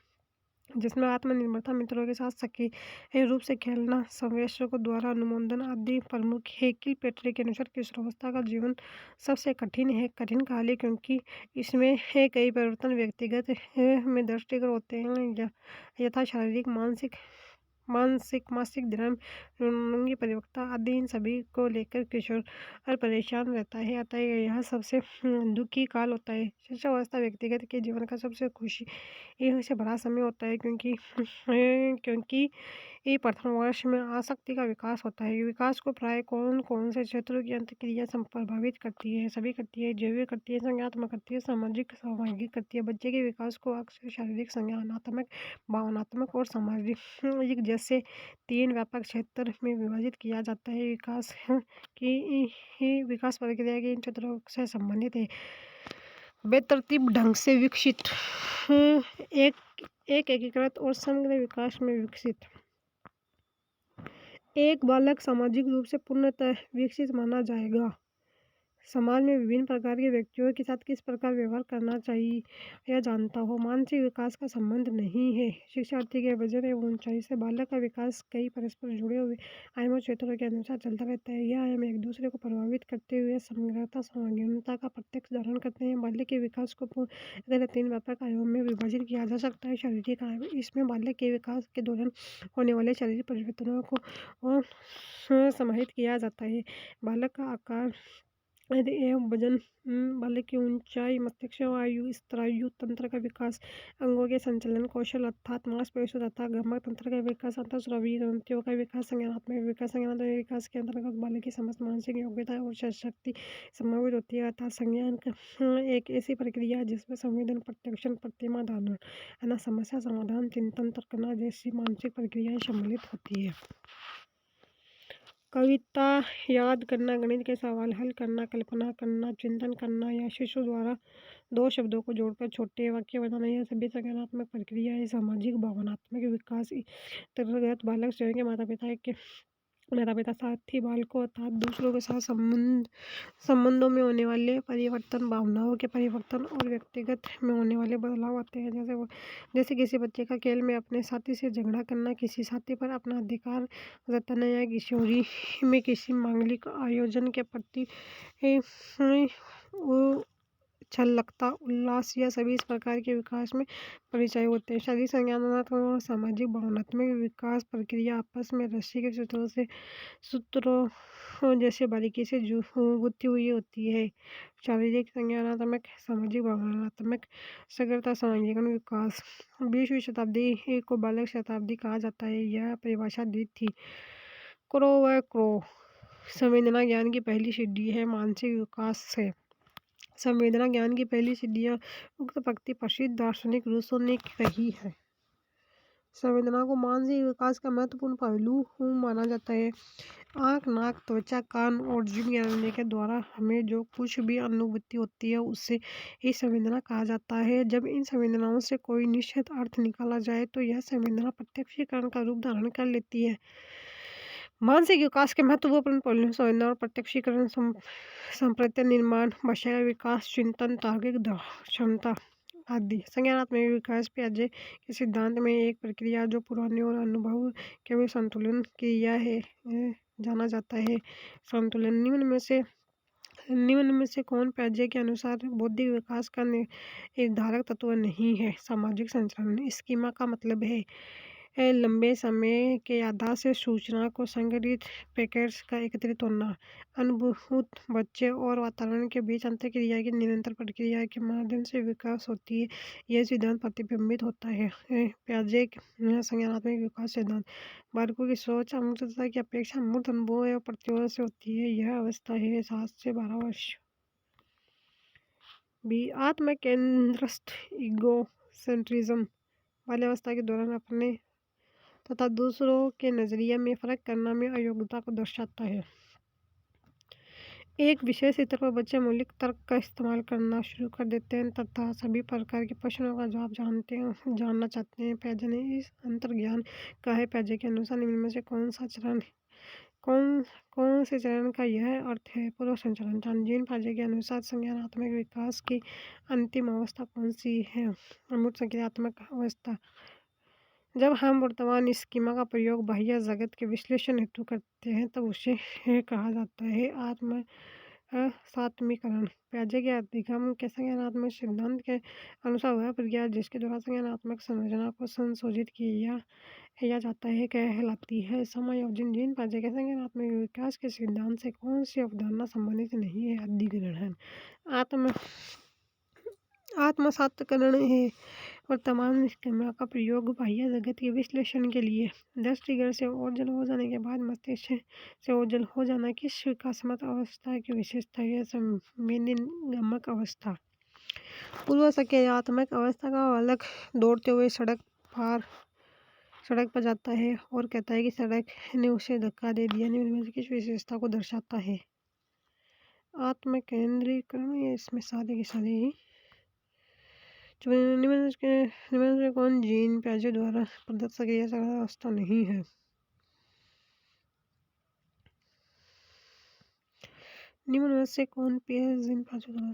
जिसमें आत्मनिर्भरता, मित्रों के साथ सक्रिय रूप से खेलना, संवेशकों द्वारा अनुमोदन आदि प्रमुख है। किलपेट्री के अनुसार किशोरावस्था का जीवन सबसे कठिन काल है क्योंकि इसमें कई परिवर्तन व्यक्तिगत में दृष्टिगत होते हैं यथा शारीरिक, मानसिक, मासिक धर्म, लिंगी परिपक्वता आदि इन सभी को लेकर किशोर और परेशान रहता है। अतः यह सबसे दुखी काल होता है। शिक्षावस्था व्यक्तिगत के जीवन का सबसे खुशी से भरा समय होता है, क्योंकि ये प्रथम वर्ष में आसक्ति का विकास होता है। विकास को प्राय कौन से क्षेत्रों की अंतःक्रिया प्रभावित करती है? सभी करती है। जैविक करती है, संज्ञानात्मक करती है, सामाजिक करती है। बच्चे के विकास को अक्सर शारीरिक, संज्ञानात्मक, भावनात्मक और सामाजिक जैसे 3 व्यापक क्षेत्र में विभाजित किया जाता है। विकास प्रक्रिया के इन क्षेत्रों से संबंधित है। बेतरतीब ढंग से विकसित, एक एकीकृत और समग्र विकास में विकसित। एक बालक सामाजिक रूप से पूर्णतः विकसित माना जाएगा। समाज में विभिन्न प्रकार के व्यक्तियों के साथ किस प्रकार व्यवहार करना चाहिए यह जानता हो। मानसिक विकास का संबंध नहीं है शिक्षार्थी के वजन एवं ऊंचाई से। बालक का विकास कई परस्पर जुड़े हुए आयामों क्षेत्रों के अनुसार चलता रहता है। यह आयाम एक दूसरे को प्रभावित करते हुए समग्रता संगीनता का प्रत्यक्ष धारण करते हैं। बालक के विकास को पूर्ण 3 व्यापक आयामों में विभाजित किया जा सकता है। शारीरिक आयाम, इसमें बालक के विकास के दौरान होने वाले शारीरिक परिवर्तनों को समाहित किया जाता है। बालक का आकार एवं वजन, बालक की ऊंचाई, मस्तिष्क आयु, स्नायु तंत्र का विकास, अंगों के संचालन कौशल अर्थात मांसपेशियों तथा गमक तंत्र का विकास, अंतःस्रावी ग्रंथियों का विकास, संज्ञानात्मक विकास के अंतर्गत बालक की समस्त मानसिक योग्यता और शक्ति समावित होती है। अर्थात संज्ञान एक ऐसी प्रक्रिया है जिसमें संवेदन, प्रत्यक्षण, प्रतिमा धारणा, समस्या समाधान, चिंतन, तर्कना जैसी मानसिक प्रक्रियाएं सम्मिलित होती है। कविता याद करना, गणित के सवाल हल करना, कल्पना करना, चिंतन करना या शिशु द्वारा 2 शब्दों को जोड़कर छोटे वाक्य बनाना, यह सभी संज्ञानात्मक प्रक्रिया है। सामाजिक भावनात्मक विकास अंतर्गत बालक स्वयं के माता पिता साथी बालकों अर्थात दूसरों के साथ संबंधों में होने वाले परिवर्तन, भावनाओं के परिवर्तन और व्यक्तिगत में होने वाले बदलाव आते हैं। जैसे किसी बच्चे का खेल में अपने साथी से झगड़ा करना, किसी साथी पर अपना अधिकार जताना या किशोरी में किसी मांगलिक आयोजन के प्रति छलकता उल्लास, या सभी इस प्रकार के विकास में परिचय होते हैं। शारीरिक, संज्ञानात्मक और सामाजिक भावनात्मक विकास प्रक्रिया आपस में रस्सी के सूत्रों जैसे बारीकी से गुथी हुई होती है। शारीरिक, संज्ञानात्मक, सामाजिक, भावनात्मक, समग्रता, सामाजिकरण विकास। 20वीं शताब्दी को बालक शताब्दी कहा जाता है। यह परिभाषा दी थी क्रो संवेदना ज्ञान की पहली सीढ़ी है मानसिक विकास से। संवेदना ज्ञान की पहली सीढ़ियां उक्त पंक्ति प्रसिद्ध दार्शनिक रूसो ने कही है। संवेदना को मानसिक विकास का महत्वपूर्ण पहलू माना जाता है। आँख, नाक, त्वचा, कान और जीभ ज्ञानेंद्रियों के द्वारा हमें जो कुछ भी अनुभूति होती है उसे ही संवेदना कहा जाता है। जब इन संवेदनाओं से कोई निश्चित अर्थ निकाला जाए तो यह संवेदना प्रत्यक्षीकरण का रूप धारण कर लेती है। मानसिक विकास के महत्वपूर्ण पहलू संवेदना और प्रत्यक्षीकरण, संप्रत्यय निर्माण, भाषा का विकास, चिंतन, तार्किक क्षमता आदि। संज्ञानात्मक विकास पियाजे के सिद्धांत में एक प्रक्रिया जो पुराने और अनुभव के भी संतुलन क्रिया है जाना जाता है। संतुलन निम्न में से कौन पियाजे के अनुसार बौद्धिक विकास का निर्धारक तत्व नहीं है? सामाजिक संचरण। स्कीमा का मतलब है लंबे समय के याददाश्त से सूचना को संग्रहित पैकेट्स का एकत्रित होना। अनुभूत बच्चे और वातावरण के बीच अंतःक्रिया की निरंतर प्रक्रिया के माध्यम से विकास होती है। यह सिद्धांत प्रतिबिंबित होता है पियाजे संज्ञानात्मक विकास सिद्धांत। बालकों की सोच अमूर्तता की अपेक्षा मूर्त अनुभव एवं प्रतिभा से होती है। यह अवस्था है 7 से 12 वर्ष। आत्म केंद्रस्थ ईगो सेंट्रिज्म बाल्यावस्था के दौरान अपने तथा दूसरों के नजरिए में फर्क करना में अयोग्यता को दर्शाता है। एक विशेष स्तर पर बच्चे मौलिक तर्क का इस्तेमाल करना शुरू कर देते हैं तथा सभी प्रकार के प्रश्नों का जवाब जानना चाहते हैं। पियाजे ने इस अंतर्ज्ञान का है। पियाजे के अनुसार निम्न में से कौन से चरण का यह अर्थ है? पूर्व संचरण। जीन पियाजे के अनुसार संज्ञानात्मक विकास की अंतिम अवस्था कौन सी है? अमूर्त संज्ञानात्मक अवस्था। जब हम वर्तमान स्कीमा का प्रयोग बाह्य जगत के विश्लेषण हेतु करते हैं तब उसे कहा जाता है असात्मीकरण पियाजे के अधिगम के संज्ञानात्मक सिद्धांत के अनुसार वह प्रक्रिया जिसके द्वारा संज्ञानात्मक संरचना को संशोधित किया जाता है कहलाती है समायोजन। जीन पियाजे के संज्ञानात्मक विकास के सिद्धांत से कौन सी अवधारणा संबंधित नहीं है? अधिग्रहण। आत्मसातकरण है वर्तमान कैमरा का प्रयोग बाह्य जगत के विश्लेषण के लिए। दृष्टिगोचर से ओझल हो जाने के बाद मस्तिष्क से ओझल हो जाना किस विकासात्मक अवस्था की विशेषता है? संवेदनात्मक अवस्था। पूर्व सक्रियात्मक अवस्था का बालक दौड़ते हुए सड़क पर जाता है और कहता है कि सड़क ने उसे धक्का दे दिया। निम्न में किस विशेषता को दर्शाता है? आत्मकेंद्रीकरण। ये इसमें सादे के सादे ही। निम्न से कौन जीन पियाजे द्वारा प्रदत्त सक्रिय अवस्था नहीं है? निम्न में से कौन जीन पियाजे द्वारा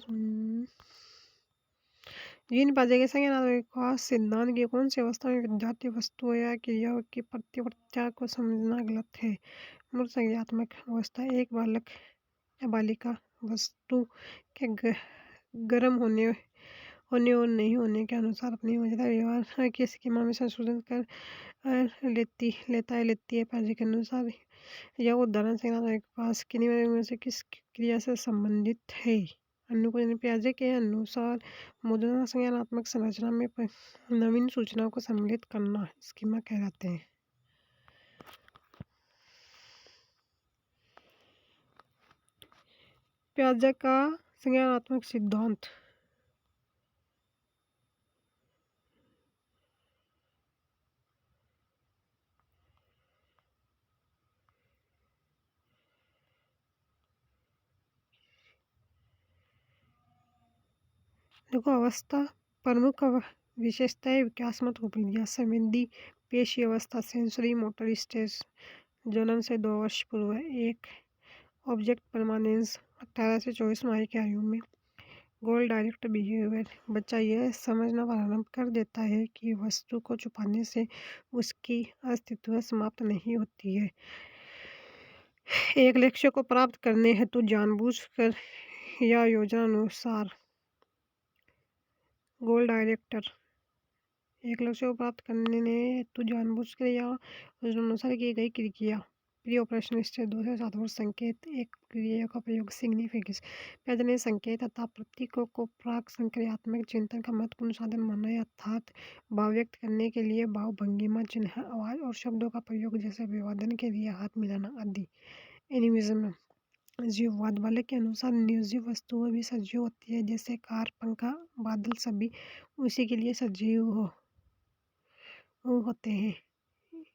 जीन पियाजे के संज्ञानात्मक विकास सिद्धांत की कौन सी अवस्था में विद्यार्थी वस्तुओं या क्रियाओं की प्रतिवर्तीता को समझना गलत है? मूल संज्ञानात्मक अवस्था। एक बालक या बालिका वस्तु के गर्म होने और नहीं होने के अनुसार अपनी मौजूदा व्यवहार के स्कीमा में संशोधन कर लेती है पियाजे के अनुसार यह उदाहरण संज्ञानात्मक विकास के निम्न में से किस क्रिया से संबंधित है? अनुकूलन। पियाजे के अनुसार मौजूदा संज्ञानात्मक संरचना में नवीन सूचना को सम्मिलित करना स्कीमा कहलाते हैं। पियाजे का संज्ञानात्मक सिद्धांत। देखो, अवस्था प्रमुख विशेषताएं विकासात्मक उपलब्धियां। संवेदी पेशी अवस्था सेंसरी मोटर स्टेज जन्म से 2 वर्ष पूर्व। एक ऑब्जेक्ट परमानेंस 18 से 24 माह की आयु में। गोल डायरेक्ट बिहेवियर बच्चा यह समझना प्रारंभ कर देता है कि वस्तु को छुपाने से उसकी अस्तित्व समाप्त नहीं होती है। एक लक्ष्य को प्राप्त करने हेतु जानबूझकर या योजना अनुसार। गोल डायरेक्टर एक लक्ष्य को प्राप्त करने हेतु जानबूझकर या योजना अनुसार की गई क्रिया। प्री ऑपरेशन स्टेज 2 से 7 वर्ष। संकेत एक क्रिया का प्रयोग सिग्निफिकेंस। पियाजे ने संकेत तथा प्रतीकों को प्राक संक्रियात्मक चिंतन का महत्वपूर्ण साधन माना है, अर्थात भाव व्यक्त करने के लिए भाव, भंगिमा, चिन्ह, आवाज और शब्दों का प्रयोग, जैसे अभिवादन के लिए हाथ मिलाना आदि। एनिमिज्म। जीववाद। बालक के अनुसार निर्जीव वस्तुएं भी सजीव होती है, जैसे कार, पंखा, बादल सभी उसी के लिए सजीव होते हैं।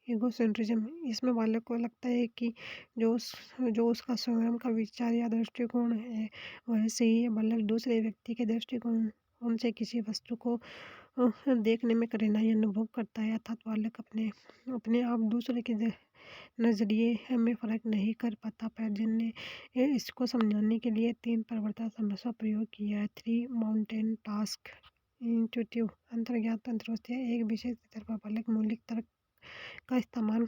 ईगोसेंट्रिज्म। इसमें बालक को लगता है कि जो उसका स्वयं का विचार या दृष्टिकोण है वह सही है। बालक दूसरे व्यक्ति के दृष्टिकोण से किसी वस्तु को देखने में कठिनाई अनुभव करता है, अर्थात बालक अपने आप दूसरे के नजरिए में फर्क नहीं कर पाता। पियाजे ने इसको समझाने के लिए 3 परिवर्तन समस्या प्रयोग किया है। 3 माउंटेन टास्क। इंट्यूटिव अंतर्ज्ञात अंतर्दृष्टि। एक विशेष स्तर पर बालक मौलिक तर्क का इस्तेमाल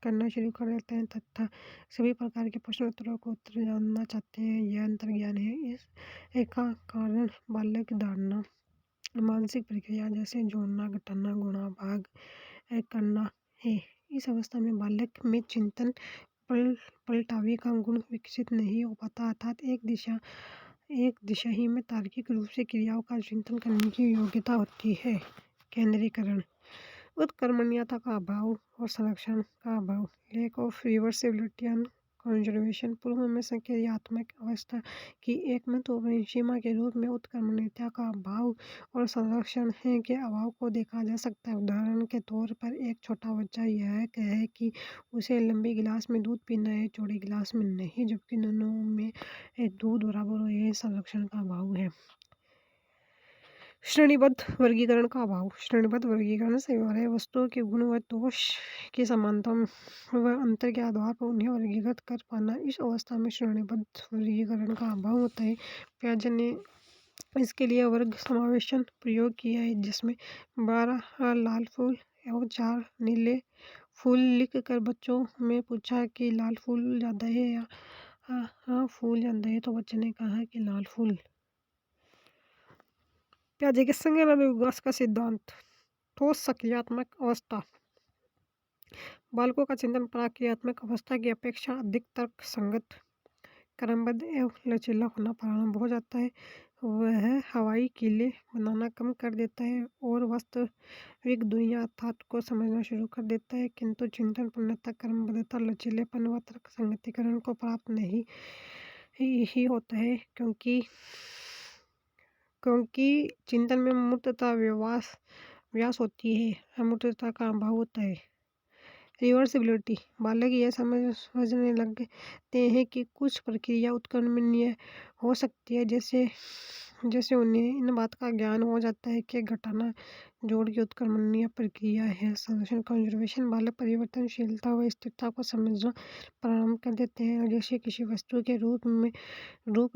करना शुरू कर देते हैं तथा सभी प्रकार के प्रश्न उत्तरों को उत्तर जानना चाहते हैं। यह अंतर्ज्ञान है। इस का कारण बालक धारणा, मानसिक प्रक्रिया जैसे जोड़ना, घटाना, गुणा, भाग करना है। इस अवस्था में बालक में चिंतन पलटावे का गुण विकसित नहीं हो पाता, अर्थात एक दिशा ही में तार्किक रूप से क्रियाओं का चिंतन करने की योग्यता होती है। केंद्रीकरण। उत्कर्मणीयता का अभाव और संरक्षण का अभाव। Lack of reversibility and conservation. पूर्व में संक्रियात्मक अवस्था की एक महत्वपूर्ण सीमा के रूप में उत्कर्मणीयता का अभाव और संरक्षण के अभाव को देखा जा सकता है। उदाहरण के तौर पर एक छोटा बच्चा यह कहे कि उसे लंबे गिलास में दूध पीना है, चौड़े गिलास में नहीं, जबकि दोनों में दूध बराबर हो। यह संरक्षण का अभाव है। श्रेणीबद्ध वर्गीकरण का अभाव। श्रेणीबद्ध वर्गीकरण से व्यवहार वस्तुओं के गुण व दोष की समानता व अंतर के आधार पर उन्हें वर्गीकृत कर पाना। इस अवस्था में श्रेणीबद्ध वर्गीकरण का अभाव होता है। पियाजे ने इसके लिए वर्ग समावेशन प्रयोग किया है, जिसमें 12 लाल फूल एवं 4 नीले फूल लिख कर बच्चों में पूछा कि लाल फूल ज़्यादा है या हाँ हाँ फूल जान तो बच्चे ने कहा कि लाल फूल। प्याजे के संज्ञान विकास का सिद्धांत। ठोस सक्रियात्मक अवस्था। बालकों का चिंतन प्रक्रियात्मक अवस्था की अपेक्षा अधिक तर्क संगत, क्रमबद्ध एवं लचीला होना प्रारंभ हो जाता है। वह हवाई कीले बनाना कम कर देता है और वास्तविक दुनिया अर्थात को समझना शुरू कर देता है, किंतु चिंतन पूर्णतः क्रमबद्धता, लचीलेपन व तर्क संगतिकरण को प्राप्त नहीं ही होता है, क्योंकि क्योंकि चिंतन में मूर्तता व्यास होती है, अमूर्तता का अभाव होता है। रिवर्सिबिलिटी। बालक यह समझने लगते हैं कि कुछ प्रक्रिया उत्क्रमणीय हो सकती है, जैसे जैसे उन्हें इन बात का ज्ञान हो जाता है कि घटाना जोड़ की उत्क्रमणीय प्रक्रिया है। Solution conservation. बालक परिवर्तनशीलता व स्थिरता को समझना प्रारंभ कर देते हैं, जैसे किसी वस्तु के रूप,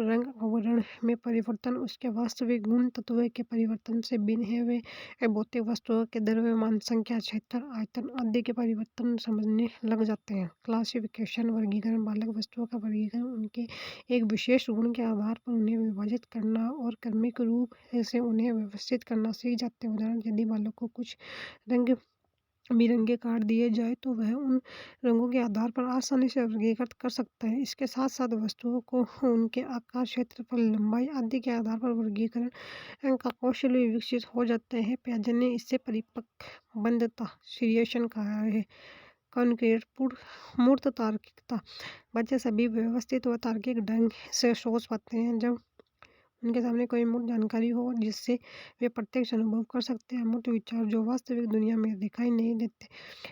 रंग, आवरण में परिवर्तन उसके वास्तविक गुण तत्व के परिवर्तन से भिन्न है। वे भौतिक वस्तुओं के द्रव्यमान, संख्या, क्षेत्र, आयतन आदि के परिवर्तन समझने लग जाते हैं। क्लासिफिकेशन वर्गीकरण। बालक वस्तुओं का वर्गीकरण उनके एक विशेष गुण के आधार पर उन्हें विभाजित करना और क्रमिक रूप से उन्हें व्यवस्थित करना सीख जाते हैं। उदाहरण, यदि बालक को कुछ रंग बिरंगे कार्ड दिए जाए तो वह उन रंगों के आधार पर आसानी से वर्गीकृत कर सकता है। इसके साथ साथ वस्तुओं को उनके आकार, क्षेत्रफल, लंबाई आदि के आधार पर वर्गीकरण का कौशल भी विकसित हो जाता है। पियाजे ने इससे परिपक्व बंधता सीरिएशन कहा है। कॉन्क्रीट मूर्त तार्किकता। बच्चे सभी व्यवस्थित व तार्किक ढंग से सोच पाते हैं जब उनके सामने कोई मूर्त जानकारी हो जिससे वे प्रत्यक्ष अनुभव कर सकते हैं। अमूर्त विचार जो वास्तविक दुनिया में दिखाई नहीं देते,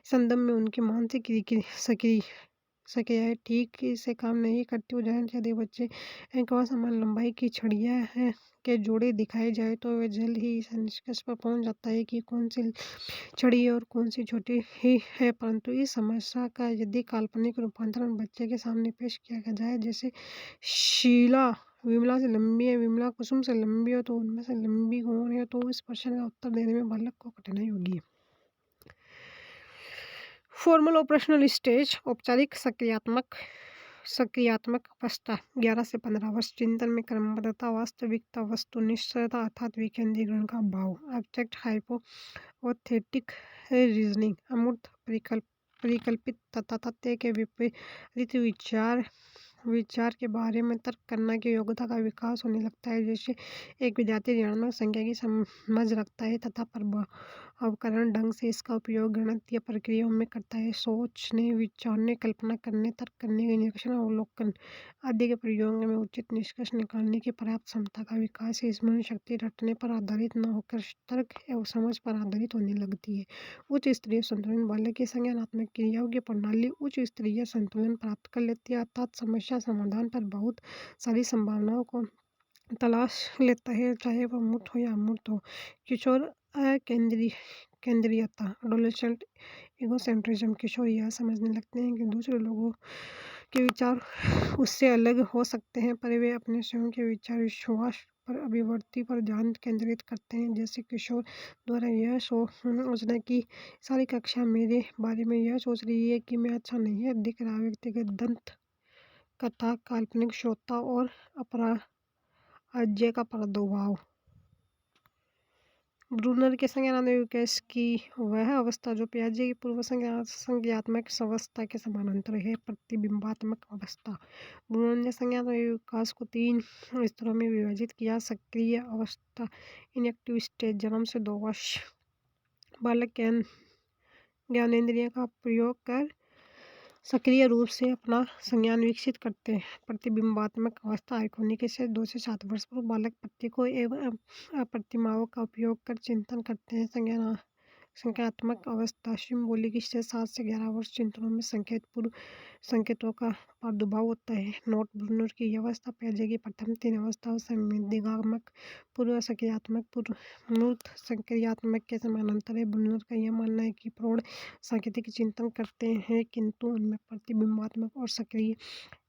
संदर्भ में उनकी मानसिक सक्रियाएं ठीक से काम नहीं करती। उदाहरण, यदि बच्चे को समान लंबाई की छड़ियाँ के जोड़े दिखाए जाए तो वे जल्द ही इस निष्कर्ष पर पहुंच जाता है कि कौन सी छड़ी है और कौन सी छोटी ही है। परंतु इस समस्या का यदि काल्पनिक रूपांतरण बच्चे के सामने पेश किया जाए, जैसे शीला विमला से लंबी है, विमला कुसुम से लंबी हो, तो उनमें से लंबी कौन है, तो इस प्रश्न का उत्तर देने में बालक को कठिनाई होगी। Formal operational stage. औपचारिक सक्रियात्मक अवस्था 11 से 15 वर्ष। चिंतन में क्रमबद्धता, वास्तविकता, वस्तुनिष्ठता अर्थात विकेंद्रीकरण का अभाव। Abstract hypothetic reasoning. अमूर्त परिकल्पित तथा तथ्य के विपरीत विचार के बारे में तर्क करने की योग्यता का विकास होने लगता है। जैसे एक विद्यार्थी ऋणात्मक संख्या की समझ रखता है तथा प्रभावकरण ढंग से इसका उपयोग गणितीय प्रक्रियाओं में करता है। सोचने, विचारने, कल्पना करने, तर्क करने, निरीक्षण, अवलोकन आदि के प्रयोगों में उचित निष्कर्ष निकालने की पर्याप्त क्षमता का विकास है। स्मरण शक्ति रटने पर आधारित न होकर तर्क एवं समझ पर आधारित होने लगती है। उच्च स्तरीय संतुलन। बालक की संज्ञानात्मक क्रियाओं की प्रणाली उच्च स्तरीय संतुलन प्राप्त कर लेती है, अर्थात समस्या समाधान पर बहुत सारी संभावनाओं को तलाश लेता है, चाहे वह मूर्त हो या अमूर्त हो। किशोर केंद्रीयता। एडोलेसेंट इगोसेंट्रिज्म। किशोर यह समझने लगते हैं कि दूसरे लोगों के विचार उससे अलग हो सकते हैं, पर वे अपने स्वयं के विचार, विश्वास पर, अभिव्यक्ति पर ध्यान केंद्रित करते हैं। जैसे किशोर द्वारा यह सोचना कि सारी कक्षा मेरे बारे में यह सोच रही है कि मैं अच्छा नहीं है दिख रहा। व्यक्तिगत दंत कथा, काल्पनिक श्रोता और अपराज्य का प्रादुर्भाव। ब्रूनर के संज्ञानात्मक विकास की वह अवस्था जो पियाजे की पूर्व संज्ञानात्मक अवस्था के समानांतर है। प्रतिबिंबात्मक अवस्था। ब्रूनर ने संज्ञानात्मक विकास को 3 स्तरों में विभाजित किया। सक्रिय अवस्था, इनएक्टिव स्टेज, जन्म से 2 वर्ष। बालक ज्ञानेंद्रिय का प्रयोग कर सक्रिय रूप से अपना संज्ञान विकसित करते हैं। प्रतिबिंबात्मक अवस्था आइकॉनिक से 2 से 7 वर्ष पर बालक प्रतीकों एवं प्रतिमाओं का उपयोग कर चिंतन करते हैं। संख्यात्मक अवस्था सिंबॉलिक से 7 से 11 वर्ष। चिंतनों में संकेतों का प्रादुर्भाव होता है। नोट। ब्रूनर की यह अवस्था पियाजे की प्रथम 3 अवस्थाओं संवेदनात्मक पूर्व सक्रियात्मक पूर्व मूर्त सक्रियात्मक के समानांतर है। ब्रूनर का यह मानना है कि प्रौढ़ सांकेतिक चिंतन करते हैं, किंतु उनमें प्रतिबिंबात्मक और सक्रिय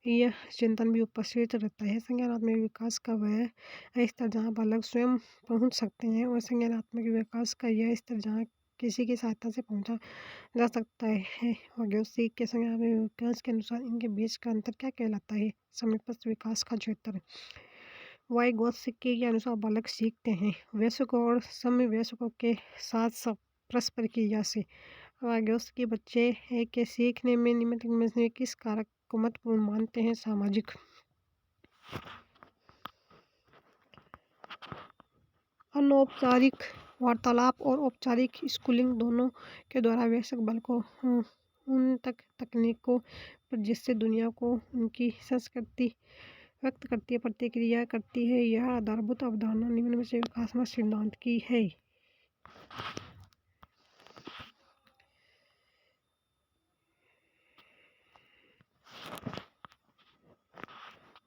यह चिंतन भी उपस्थित रहता है। संज्ञानात्मक विकास का वह स्तर जहाँ बालक स्वयं पहुँच सकते हैं और संज्ञानात्मक विकास का यह स्तर जहाँ किसी की सहायता से पहुँचा जा सकता है। वाग्योसिक के समय विकास के अनुसार इनके बीच का अंतर क्या कहलाता है? समीपस्थ विकास का क्षेत्र। वाइगोत्स्की के अनुसार बालक सीखते हैं वयस्कों और समवयस्कों के साथ परस्पर क्रिया से। वाग्योत्स्की बच्चे है के सीखने में निमित्त में से किस कारक को महत्वपूर्ण मानते हैं? सामाजिक। अनौपचारिक वार्तालाप और औपचारिक स्कूलिंग दोनों के द्वारा वयस्क बालकों उन तकनीकों पर जिससे दुनिया को उनकी संस्कृति व्यक्त करती है प्रतिक्रिया करती है। यह आधारभूत अवधारणा निम्न में से विकासात्मक सिद्धांत की है।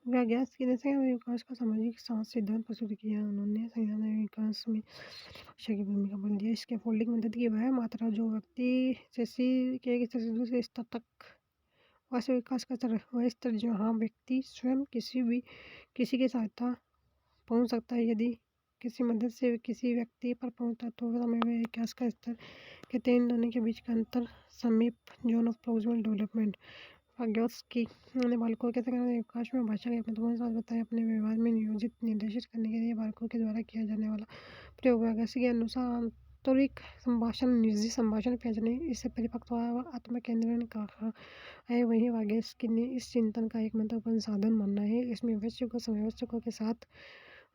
वाग्योत्स्की ने संज्ञान विकास का सामाजिक सिद्धांत प्रस्तुत किया। उन्होंने संज्ञान विकास में भाषा की भूमिका बल दिया। इसके फोल्डिंग मदद की वह मात्रा जो व्यक्ति से एक स्तर से दूसरे स्तर तक वास्तविक विकास का स्तर वह स्तर जहाँ व्यक्ति स्वयं किसी की सहायता पहुँच सकता है। यदि किसी मदद से किसी व्यक्ति पर पहुँचता तो समय में विकास का स्तर कहते हैं। इन दोनों के बीच का अंतर समीप जोन ऑफ प्रोक्सिमल डेवलपमेंट। वाग्योत्स्की ने बालकों के संज्ञान विकास में भाषा के महत्वपूर्ण साथ बताया। अपने व्यवहार में नियोजित निर्देशित करने के लिए बालकों के द्वारा किया जाने वाला प्रयोग। वाग्योत्स्की के अनुसार आंतरिक संभाषण निजी संभाषण भेजने इससे परिपक्व आत्म केंद्रण कहा है। वहीं वाग्योत्स्की ने इस चिंतन का एक महत्वपूर्ण साधन मानना है। इसमें वयस्कों समवयस्कों के साथ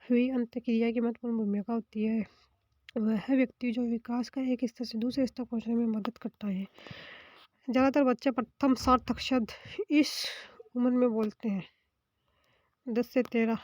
हुई अंतःक्रिया की महत्वपूर्ण भूमिका होती है। वह व्यक्ति जो विकास का एक स्तर से दूसरे स्तर पहुंचने में मदद करता है। ज़्यादातर बच्चे प्रथम सार्थक शब्द इस उम्र में बोलते हैं 10 से 13